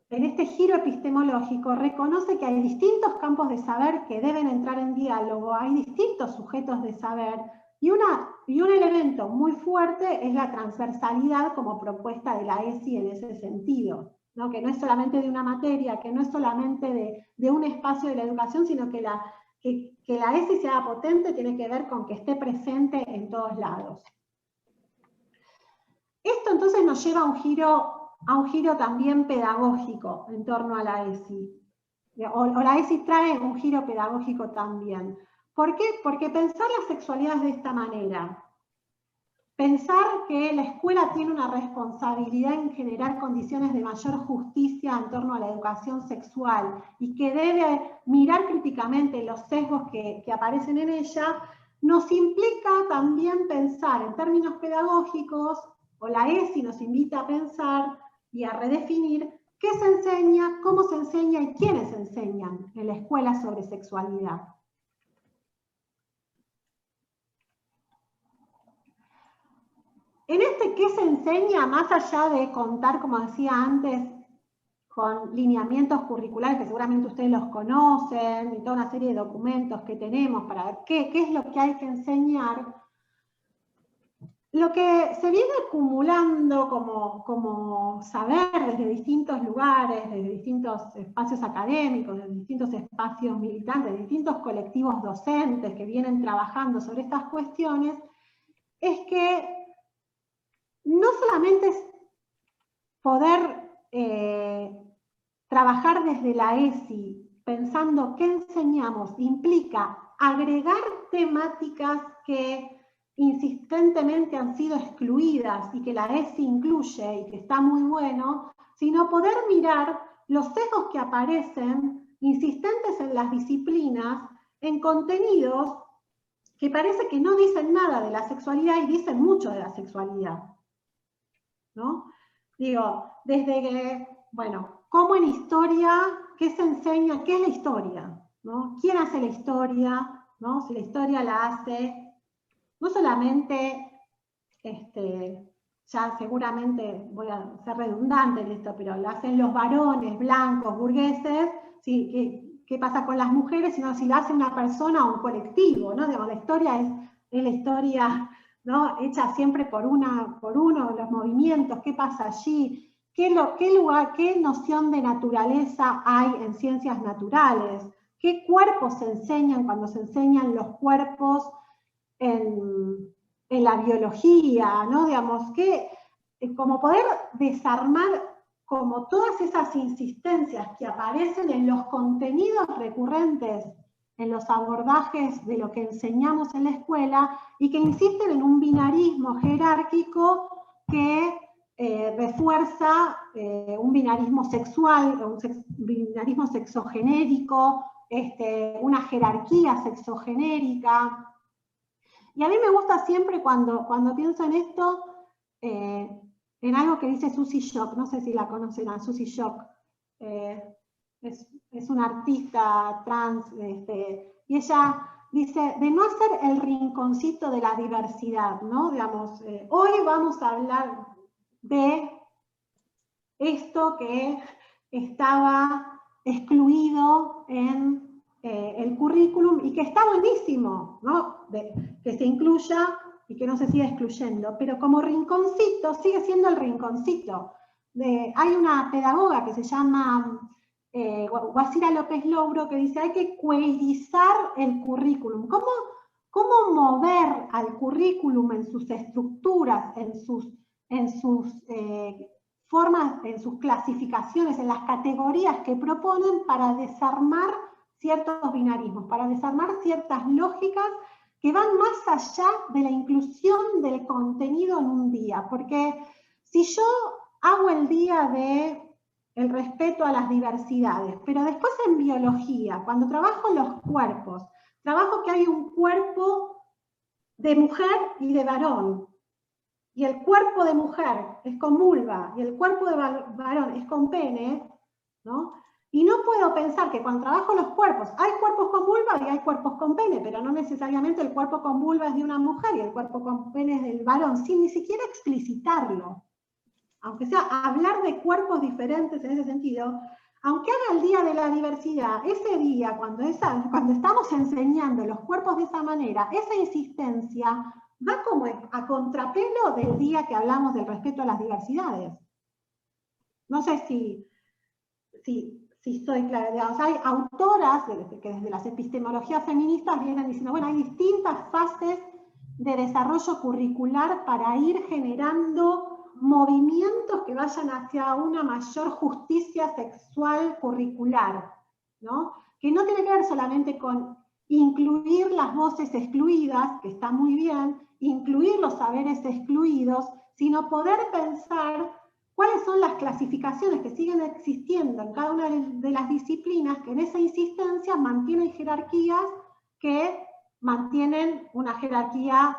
en este giro epistemológico, reconoce que hay distintos campos de saber que deben entrar en diálogo, hay distintos sujetos de saber, y un elemento muy fuerte es la transversalidad como propuesta de la ESI en ese sentido, ¿no? Que no es solamente de una materia, que no es solamente de un espacio de la educación, sino que la ESI sea potente tiene que ver con que esté presente en todos lados. Esto entonces nos lleva a un giro también pedagógico en torno a la ESI. O la ESI trae un giro pedagógico también. ¿Por qué? Porque pensar la sexualidad de esta manera, pensar que la escuela tiene una responsabilidad en generar condiciones de mayor justicia en torno a la educación sexual y que debe mirar críticamente los sesgos que aparecen en ella, nos implica también pensar en términos pedagógicos, o la ESI nos invita a pensar y a redefinir qué se enseña, cómo se enseña y quiénes enseñan en la escuela sobre sexualidad. En este qué se enseña, más allá de contar, como decía antes, con lineamientos curriculares que seguramente ustedes los conocen, y toda una serie de documentos que tenemos para ver qué es lo que hay que enseñar, lo que se viene acumulando como saber desde distintos lugares, desde distintos espacios académicos, desde distintos espacios militantes, de distintos colectivos docentes que vienen trabajando sobre estas cuestiones, es que no solamente es poder trabajar desde la ESI pensando qué enseñamos, implica agregar temáticas que insistentemente han sido excluidas y que la ESI incluye y que está muy bueno, sino poder mirar los sesgos que aparecen insistentes en las disciplinas, en contenidos que parece que no dicen nada de la sexualidad y dicen mucho de la sexualidad, ¿no? Digo, desde que, bueno, ¿cómo en historia, qué se enseña, qué es la historia? ¿No? ¿Quién hace la historia? ¿No? Si la historia la hace no solamente, ya seguramente voy a ser redundante en esto, pero lo hacen los varones blancos, burgueses, ¿sí? ¿Qué pasa con las mujeres? Sino si lo hace una persona o un colectivo, ¿no? Digamos, la historia es la historia, ¿no? Hecha siempre por uno, los movimientos, qué pasa allí, qué noción de naturaleza hay en ciencias naturales, qué cuerpos se enseñan cuando se enseñan los cuerpos en la biología, ¿no? Digamos, que como poder desarmar como todas esas insistencias que aparecen en los contenidos recurrentes, en los abordajes de lo que enseñamos en la escuela, y que insisten en un binarismo jerárquico que refuerza un binarismo sexual, un binarismo sexogenérico, una jerarquía sexogenérica. Y a mí me gusta siempre cuando pienso en esto, en algo que dice Susie Shock, no sé si la conocen a Susie Shock, es una artista trans, y ella dice, de no hacer el rinconcito de la diversidad, ¿no? Digamos, hoy vamos a hablar de esto que estaba excluido en el currículum y que está buenísimo, ¿no? Que se incluya y que no se siga excluyendo, pero como rinconcito, sigue siendo el rinconcito. Hay una pedagoga que se llama Guasira López Loubro que dice hay que queerizar el currículum. ¿Cómo mover al currículum en sus estructuras, en sus formas, en sus clasificaciones, en las categorías que proponen para desarmar ciertos binarismos, para desarmar ciertas lógicas que van más allá de la inclusión del contenido en un día? Porque si yo hago el día de el respeto a las diversidades, pero después en biología, cuando trabajo los cuerpos, trabajo que hay un cuerpo de mujer y de varón. Y el cuerpo de mujer es con vulva y el cuerpo de varón es con pene, ¿no? Y no puedo pensar que cuando trabajo los cuerpos, hay cuerpos con vulva y hay cuerpos con pene, pero no necesariamente el cuerpo con vulva es de una mujer y el cuerpo con pene es del varón, sin ni siquiera explicitarlo. Aunque sea hablar de cuerpos diferentes en ese sentido, aunque haga el Día de la Diversidad, ese día, cuando estamos enseñando los cuerpos de esa manera, esa insistencia va como a contrapelo del día que hablamos del respeto a las diversidades. No sé si estoy clara. Digamos, hay autoras que desde las epistemologías feministas vienen diciendo, bueno, hay distintas fases de desarrollo curricular para ir generando movimientos que vayan hacia una mayor justicia sexual curricular, ¿no? Que no tiene que ver solamente con incluir las voces excluidas, que está muy bien, incluir los saberes excluidos, sino poder pensar cuáles son las clasificaciones que siguen existiendo en cada una de las disciplinas que en esa insistencia mantienen jerarquías que mantienen una jerarquía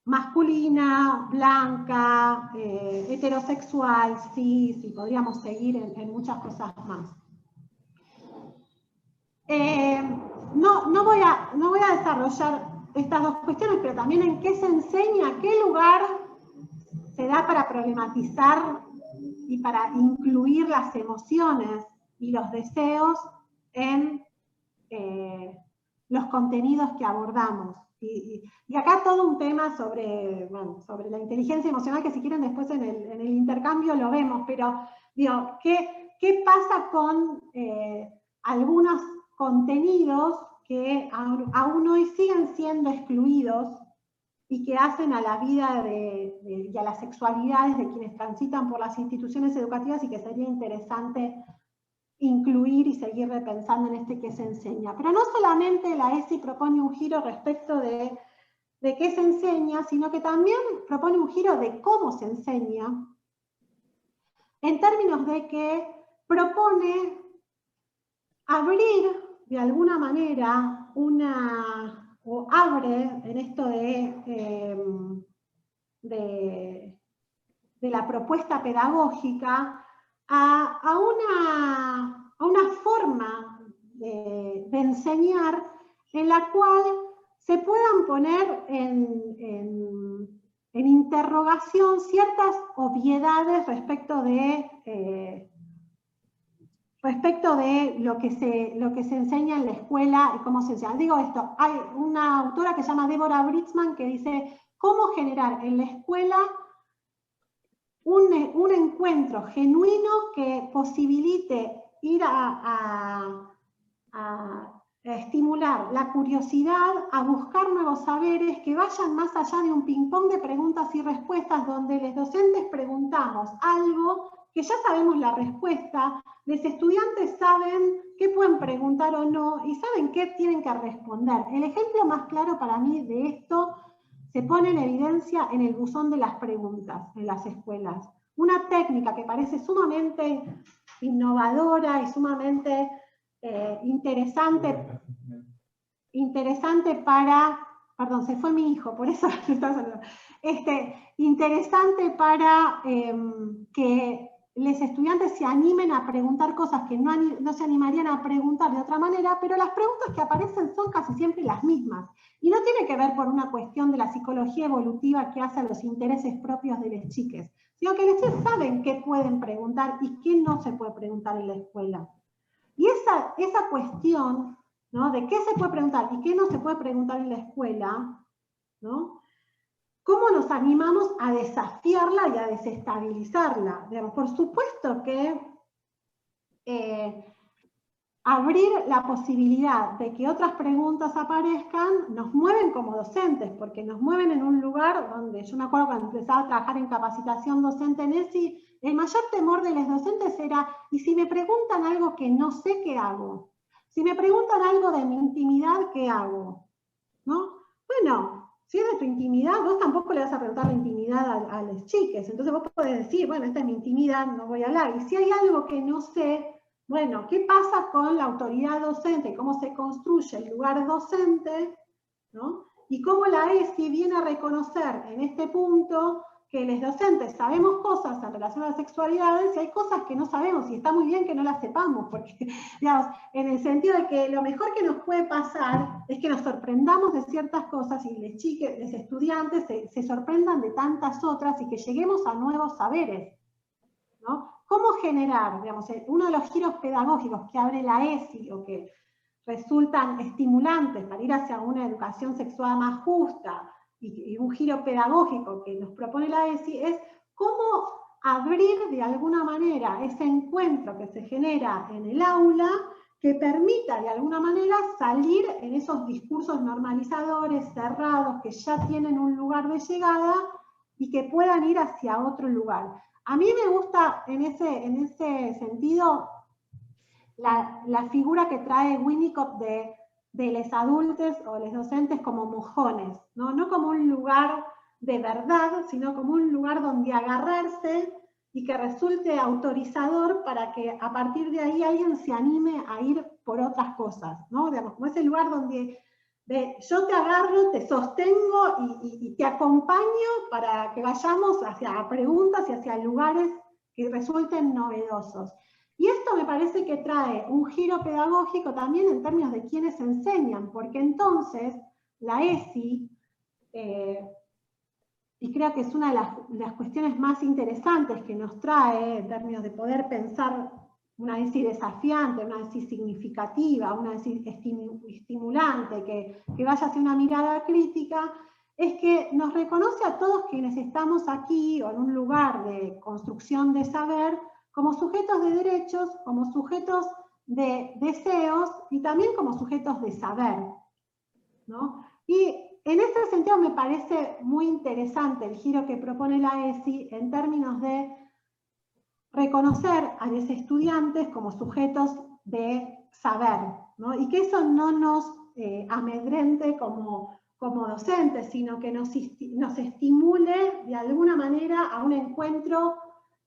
masculina, blanca, heterosexual, cis, y podríamos seguir en muchas cosas más. No voy a desarrollar estas dos cuestiones, pero también en qué se enseña, qué lugar se da para problematizar y para incluir las emociones y los deseos en los contenidos que abordamos. Y acá todo un tema sobre la inteligencia emocional, que si quieren después en el intercambio lo vemos, pero digo, ¿qué pasa con algunos contenidos que aún hoy siguen siendo excluidos y que hacen a la vida y a las sexualidades de quienes transitan por las instituciones educativas y que sería interesante incluir y seguir repensando en qué se enseña? Pero no solamente la ESI propone un giro respecto de qué se enseña, sino que también propone un giro de cómo se enseña, en términos de que propone abrir de alguna manera o abre en esto de la propuesta pedagógica a una forma de enseñar en la cual se puedan poner en interrogación ciertas obviedades respecto de lo que se enseña en la escuela y cómo se enseña. Digo esto, hay una autora que se llama Deborah Britzman que dice cómo generar en la escuela un encuentro genuino que posibilite ir a estimular la curiosidad, a buscar nuevos saberes que vayan más allá de un ping-pong de preguntas y respuestas donde los docentes preguntamos algo que ya sabemos la respuesta, los estudiantes saben qué pueden preguntar o no y saben qué tienen que responder. El ejemplo más claro para mí de esto se pone en evidencia en el buzón de las preguntas en las escuelas. Una técnica que parece sumamente innovadora y sumamente interesante para... Perdón, se fue mi hijo, por eso lo estaba saludando. Interesante para que los estudiantes se animen a preguntar cosas que no se animarían a preguntar de otra manera, pero las preguntas que aparecen son casi siempre las mismas. Y no tiene que ver por una cuestión de la psicología evolutiva que hace a los intereses propios de las chiques, sino que los chicos saben qué pueden preguntar y qué no se puede preguntar en la escuela. Y esa cuestión, ¿no?, de qué se puede preguntar y qué no se puede preguntar en la escuela, ¿no?, ¿cómo nos animamos a desafiarla y a desestabilizarla? Digamos, por supuesto que abrir la posibilidad de que otras preguntas aparezcan nos mueven como docentes, porque nos mueven en un lugar donde, yo me acuerdo cuando empezaba a trabajar en capacitación docente en ESI, el mayor temor de los docentes era, ¿y si me preguntan algo que no sé, qué hago? Si me preguntan algo de mi intimidad, ¿qué hago? ¿No? Bueno, si es de tu intimidad, vos tampoco le vas a preguntar la intimidad a las chiques, entonces vos podés decir, bueno, esta es mi intimidad, no voy a hablar. Y si hay algo que no sé, bueno, ¿qué pasa con la autoridad docente? ¿Cómo se construye el lugar docente? ¿No? y cómo la ESI viene a reconocer en este punto que los docentes sabemos cosas en relación a las sexualidades y hay cosas que no sabemos, y está muy bien que no las sepamos, porque, digamos, en el sentido de que lo mejor que nos puede pasar es que nos sorprendamos de ciertas cosas y los estudiantes se sorprendan de tantas otras y que lleguemos a nuevos saberes, ¿no? ¿Cómo generar, digamos, uno de los giros pedagógicos que abre la ESI o que resultan estimulantes para ir hacia una educación sexual más justa, y un giro pedagógico que nos propone la ESI es cómo abrir de alguna manera ese encuentro que se genera en el aula que permita de alguna manera salir en esos discursos normalizadores, cerrados, que ya tienen un lugar de llegada y que puedan ir hacia otro lugar. A mí me gusta en ese sentido la figura que trae Winnicott de los adultos o los docentes como mojones, ¿no? No como un lugar de verdad, sino como un lugar donde agarrarse y que resulte autorizador para que a partir de ahí alguien se anime a ir por otras cosas, ¿no? Digamos, como ese lugar donde yo te agarro, te sostengo y te acompaño para que vayamos hacia preguntas y hacia lugares que resulten novedosos. Y esto me parece que trae un giro pedagógico también en términos de quienes enseñan, porque entonces la ESI, y creo que es una de las cuestiones más interesantes que nos trae en términos de poder pensar una ESI desafiante, una ESI significativa, una ESI estimulante, que vaya hacia una mirada crítica, es que nos reconoce a todos quienes estamos aquí o en un lugar de construcción de saber, como sujetos de derechos, como sujetos de deseos y también como sujetos de saber, ¿no? Y en ese sentido me parece muy interesante el giro que propone la ESI en términos de reconocer a los estudiantes como sujetos de saber, ¿no? Y que eso no nos amedrente como docentes, sino que nos estimule de alguna manera a un encuentro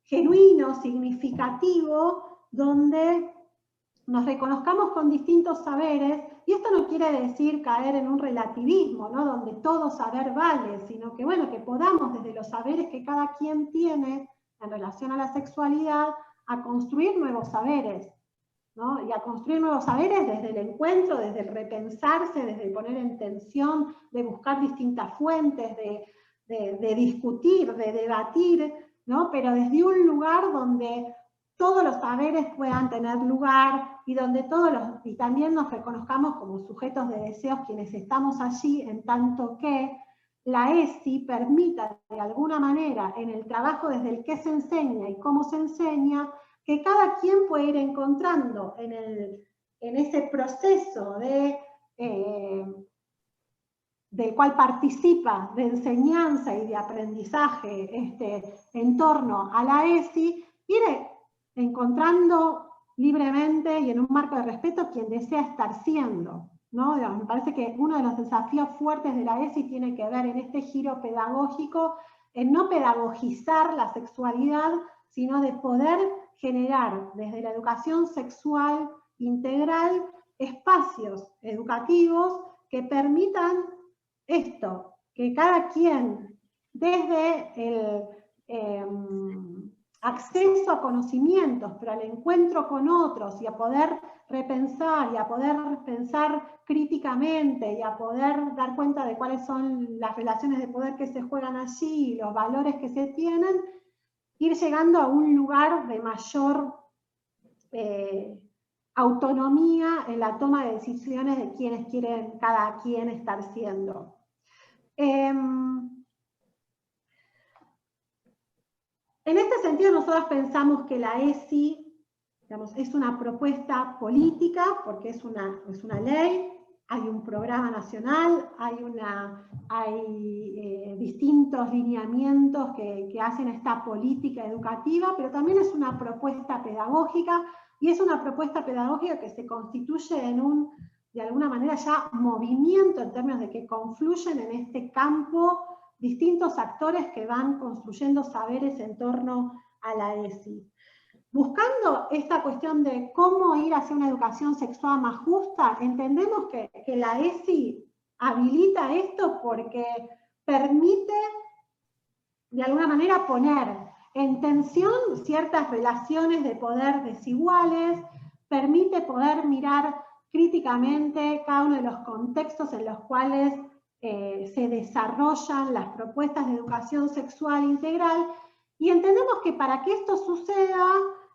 genuino, significativo, donde nos reconozcamos con distintos saberes, y esto no quiere decir caer en un relativismo, ¿no? Donde todo saber vale, sino que, bueno, que podamos desde los saberes que cada quien tiene en relación a la sexualidad, a construir nuevos saberes, ¿no? Y a construir nuevos saberes desde el encuentro, desde el repensarse, desde el poner en tensión, de buscar distintas fuentes, de discutir, de debatir, ¿no? Pero desde un lugar donde todos los saberes puedan tener lugar y donde y también nos reconozcamos como sujetos de deseos quienes estamos allí, en tanto que la ESI permita de alguna manera en el trabajo desde el que se enseña y cómo se enseña, que cada quien pueda ir encontrando en ese proceso del cual participa de enseñanza y de aprendizaje en torno a la ESI, ir encontrando libremente y en un marco de respeto quien desea estar siendo, ¿no? Me parece que uno de los desafíos fuertes de la ESI tiene que ver en este giro pedagógico, en no pedagogizar la sexualidad, sino de poder generar desde la educación sexual integral espacios educativos que permitan esto, que cada quien desde el acceso a conocimientos, pero al encuentro con otros y a poder repensar y a poder pensar críticamente y a poder dar cuenta de cuáles son las relaciones de poder que se juegan allí y los valores que se tienen, ir llegando a un lugar de mayor autonomía en la toma de decisiones de quienes quieren cada quien estar siendo. En este sentido, nosotros pensamos que la ESI, digamos, es una propuesta política, porque es una ley, hay un programa nacional, hay distintos lineamientos que hacen esta política educativa, pero también es una propuesta pedagógica, y es una propuesta pedagógica que se constituye en de alguna manera ya movimiento en términos de que confluyen en este campo distintos actores que van construyendo saberes en torno a la ESI. Buscando esta cuestión de cómo ir hacia una educación sexual más justa, entendemos que la ESI habilita esto porque permite, de alguna manera, poner en tensión ciertas relaciones de poder desiguales, permite poder mirar críticamente cada uno de los contextos en los cuales se desarrollan las propuestas de educación sexual integral, y entendemos que para que esto suceda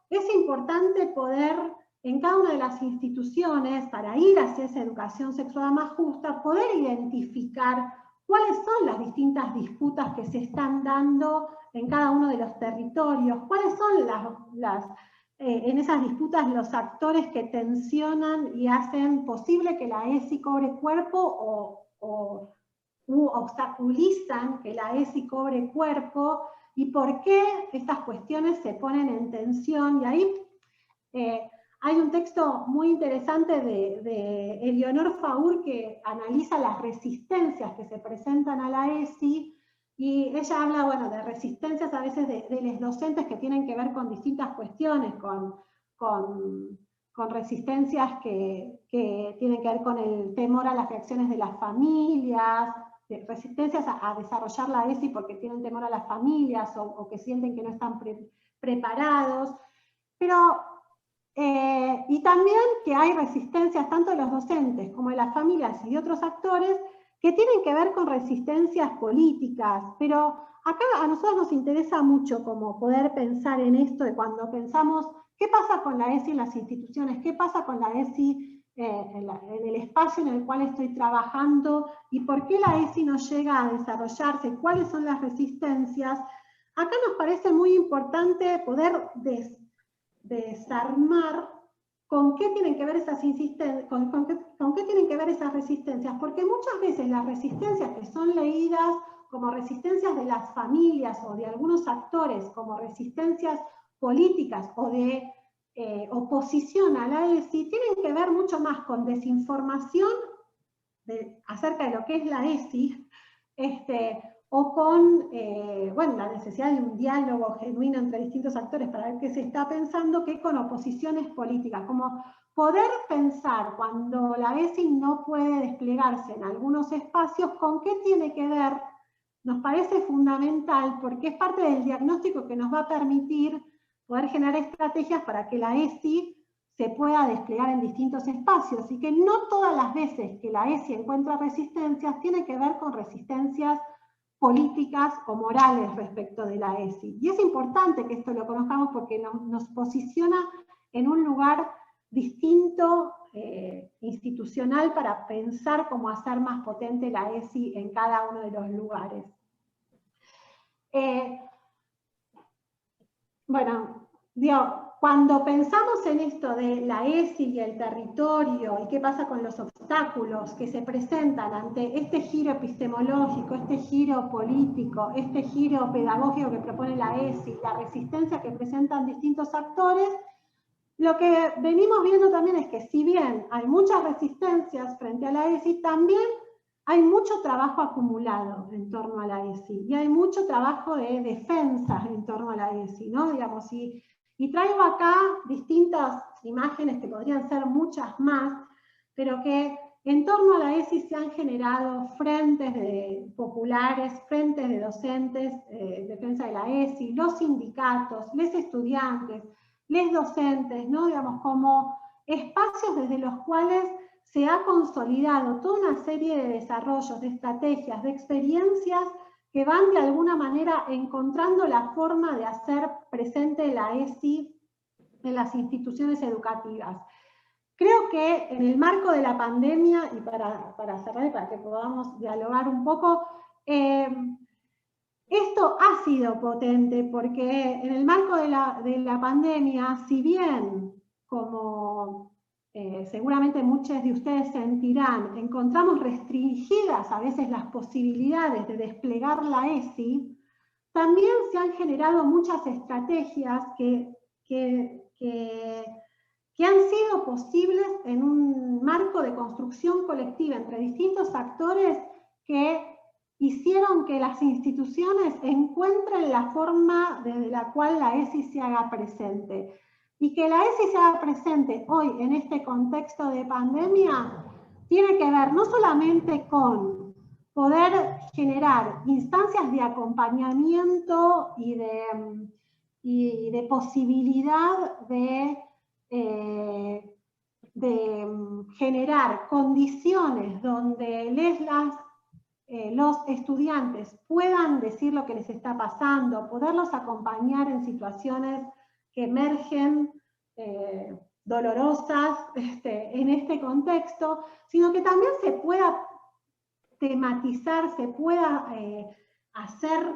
es importante poder, en cada una de las instituciones, para ir hacia esa educación sexual más justa, poder identificar cuáles son las distintas disputas que se están dando en cada uno de los territorios, cuáles son en esas disputas los actores que tensionan y hacen posible que la ESI cobre cuerpo o obstaculizan que la ESI cobre cuerpo, y por qué estas cuestiones se ponen en tensión. Y ahí hay un texto muy interesante de Eleonor Faur que analiza las resistencias que se presentan a la ESI, y ella habla, bueno, de resistencias a veces de los docentes que tienen que ver con distintas cuestiones, con resistencias que tienen que ver con el temor a las reacciones de las familias, resistencias a desarrollar la ESI porque tienen temor a las familias o que sienten que no están preparados, pero y también que hay resistencias tanto de los docentes como de las familias y de otros actores que tienen que ver con resistencias políticas, pero acá a nosotros nos interesa mucho como poder pensar en esto de cuando pensamos qué pasa con la ESI en las instituciones, qué pasa con la ESI en el espacio en el cual estoy trabajando y por qué la ESI no llega a desarrollarse, cuáles son las resistencias. Acá nos parece muy importante poder desarmar con qué tienen que ver esas insistencias, con qué tienen que ver esas resistencias, porque muchas veces las resistencias que son leídas como resistencias de las familias o de algunos actores, como resistencias políticas o de oposición a la ESI, tienen que ver mucho más con desinformación acerca de lo que es la ESI, o con bueno, la necesidad de un diálogo genuino entre distintos actores para ver qué se está pensando, que con oposiciones políticas, como poder pensar cuando la ESI no puede desplegarse en algunos espacios, con qué tiene que ver, nos parece fundamental, porque es parte del diagnóstico que nos va a permitir poder generar estrategias para que la ESI se pueda desplegar en distintos espacios, y que no todas las veces que la ESI encuentra resistencias tiene que ver con resistencias políticas o morales respecto de la ESI. Y es importante que esto lo conozcamos porque nos posiciona en un lugar distinto, institucional, para pensar cómo hacer más potente la ESI en cada uno de los lugares. Bueno, digo, cuando pensamos en esto de la ESI y el territorio y qué pasa con los obstáculos que se presentan ante este giro epistemológico, este giro político, este giro pedagógico que propone la ESI, la resistencia que presentan distintos actores, lo que venimos viendo también es que si bien hay muchas resistencias frente a la ESI, también hay mucho trabajo acumulado en torno a la ESI y hay mucho trabajo de defensa en torno a la ESI, ¿no? Digamos, y traigo acá distintas imágenes que podrían ser muchas más, pero que en torno a la ESI se han generado frentes populares, frentes de docentes, defensa de la ESI, los sindicatos, los estudiantes, los docentes, ¿no? Digamos, como espacios desde los cuales se ha consolidado toda una serie de desarrollos, de estrategias, de experiencias que van de alguna manera encontrando la forma de hacer presente la ESI en las instituciones educativas. Creo que en el marco de la pandemia, y para cerrar y para que podamos dialogar un poco, esto ha sido potente porque en el marco de la pandemia, si bien, como seguramente muchos de ustedes sentirán, encontramos restringidas a veces las posibilidades de desplegar la ESI, también se han generado muchas estrategias que han sido posibles en un marco de construcción colectiva entre distintos actores que hicieron que las instituciones encuentren la forma desde la cual la ESI se haga presente. Y que la ESI se haga presente hoy en este contexto de pandemia tiene que ver no solamente con poder generar instancias de acompañamiento y de posibilidad de generar condiciones donde los estudiantes puedan decir lo que les está pasando, poderlos acompañar en situaciones que emergen dolorosas en este contexto, sino que también se pueda tematizar, se pueda hacer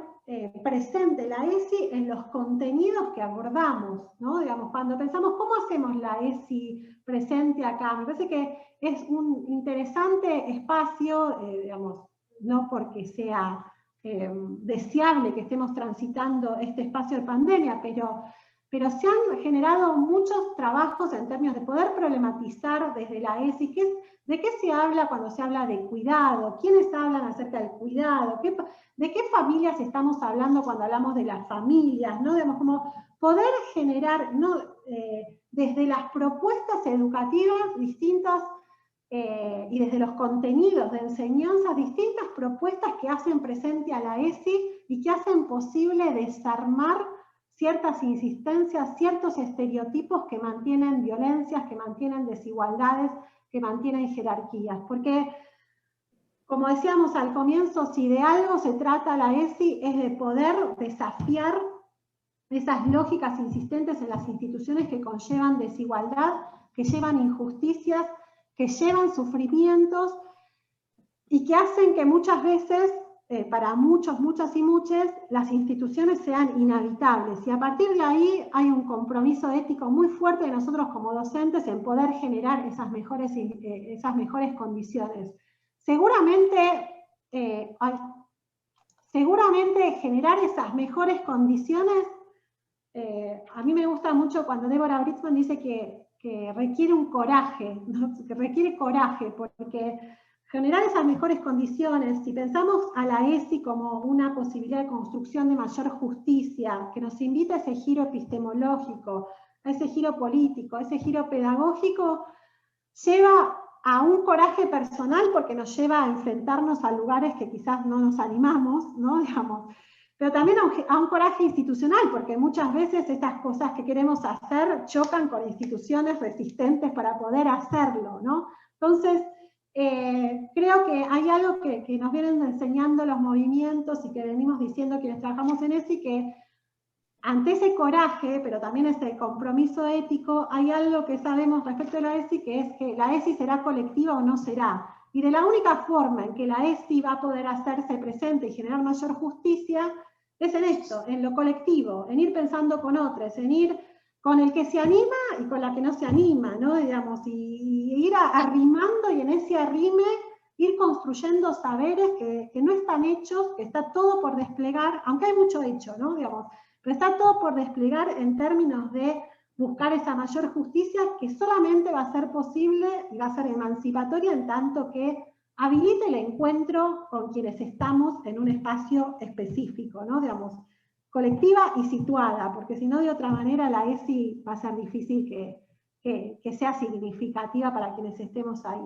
presente la ESI en los contenidos que abordamos, ¿no? Digamos, cuando pensamos cómo hacemos la ESI presente acá, me parece que es un interesante espacio, digamos, no porque sea deseable que estemos transitando este espacio de pandemia, pero se han generado muchos trabajos en términos de poder problematizar desde la ESI, ¿de qué se habla cuando se habla de cuidado? ¿Quiénes hablan acerca del cuidado? ¿De qué familias estamos hablando cuando hablamos de las familias? ¿No? Digamos, como poder generar, ¿no? Desde las propuestas educativas distintas y desde los contenidos de enseñanza, distintas propuestas que hacen presente a la ESI y que hacen posible desarmar ciertas insistencias, ciertos estereotipos que mantienen violencias, que mantienen desigualdades, que mantienen jerarquías. Porque, como decíamos al comienzo, si de algo se trata la ESI es de poder desafiar esas lógicas insistentes en las instituciones que conllevan desigualdad, que llevan injusticias, que llevan sufrimientos y que hacen que muchas veces, para muchos, muchas y muchas, las instituciones sean inhabitables. Y a partir de ahí hay un compromiso ético muy fuerte de nosotros como docentes en poder generar esas mejores condiciones. Seguramente generar esas mejores condiciones, a mí me gusta mucho cuando Deborah Britzman dice que requiere un coraje, ¿no? Que requiere coraje, porque generar esas mejores condiciones, si pensamos a la ESI como una posibilidad de construcción de mayor justicia, que nos invita a ese giro epistemológico, a ese giro político, a ese giro pedagógico, lleva a un coraje personal porque nos lleva a enfrentarnos a lugares que quizás no nos animamos, ¿no? Digamos, pero también a un coraje institucional, porque muchas veces estas cosas que queremos hacer chocan con instituciones resistentes para poder hacerlo, ¿no? Entonces, creo que hay algo que nos vienen enseñando los movimientos y que venimos diciendo quienes trabajamos en ESI, que ante ese coraje, pero también ese compromiso ético, hay algo que sabemos respecto a la ESI, que es que la ESI será colectiva o no será. Y de la única forma en que la ESI va a poder hacerse presente y generar mayor justicia es en esto, en lo colectivo, en ir pensando con otros, en ir con el que se anima y con la que no se anima, ¿no? Digamos, y ir arrimando y en ese arrime ir construyendo saberes que no están hechos, que está todo por desplegar, aunque hay mucho hecho, ¿no? Digamos, pero está todo por desplegar en términos de buscar esa mayor justicia que solamente va a ser posible y va a ser emancipatoria en tanto que habilite el encuentro con quienes estamos en un espacio específico, ¿no? Digamos, colectiva y situada, porque si no de otra manera la ESI va a ser difícil que sea significativa para quienes estemos ahí.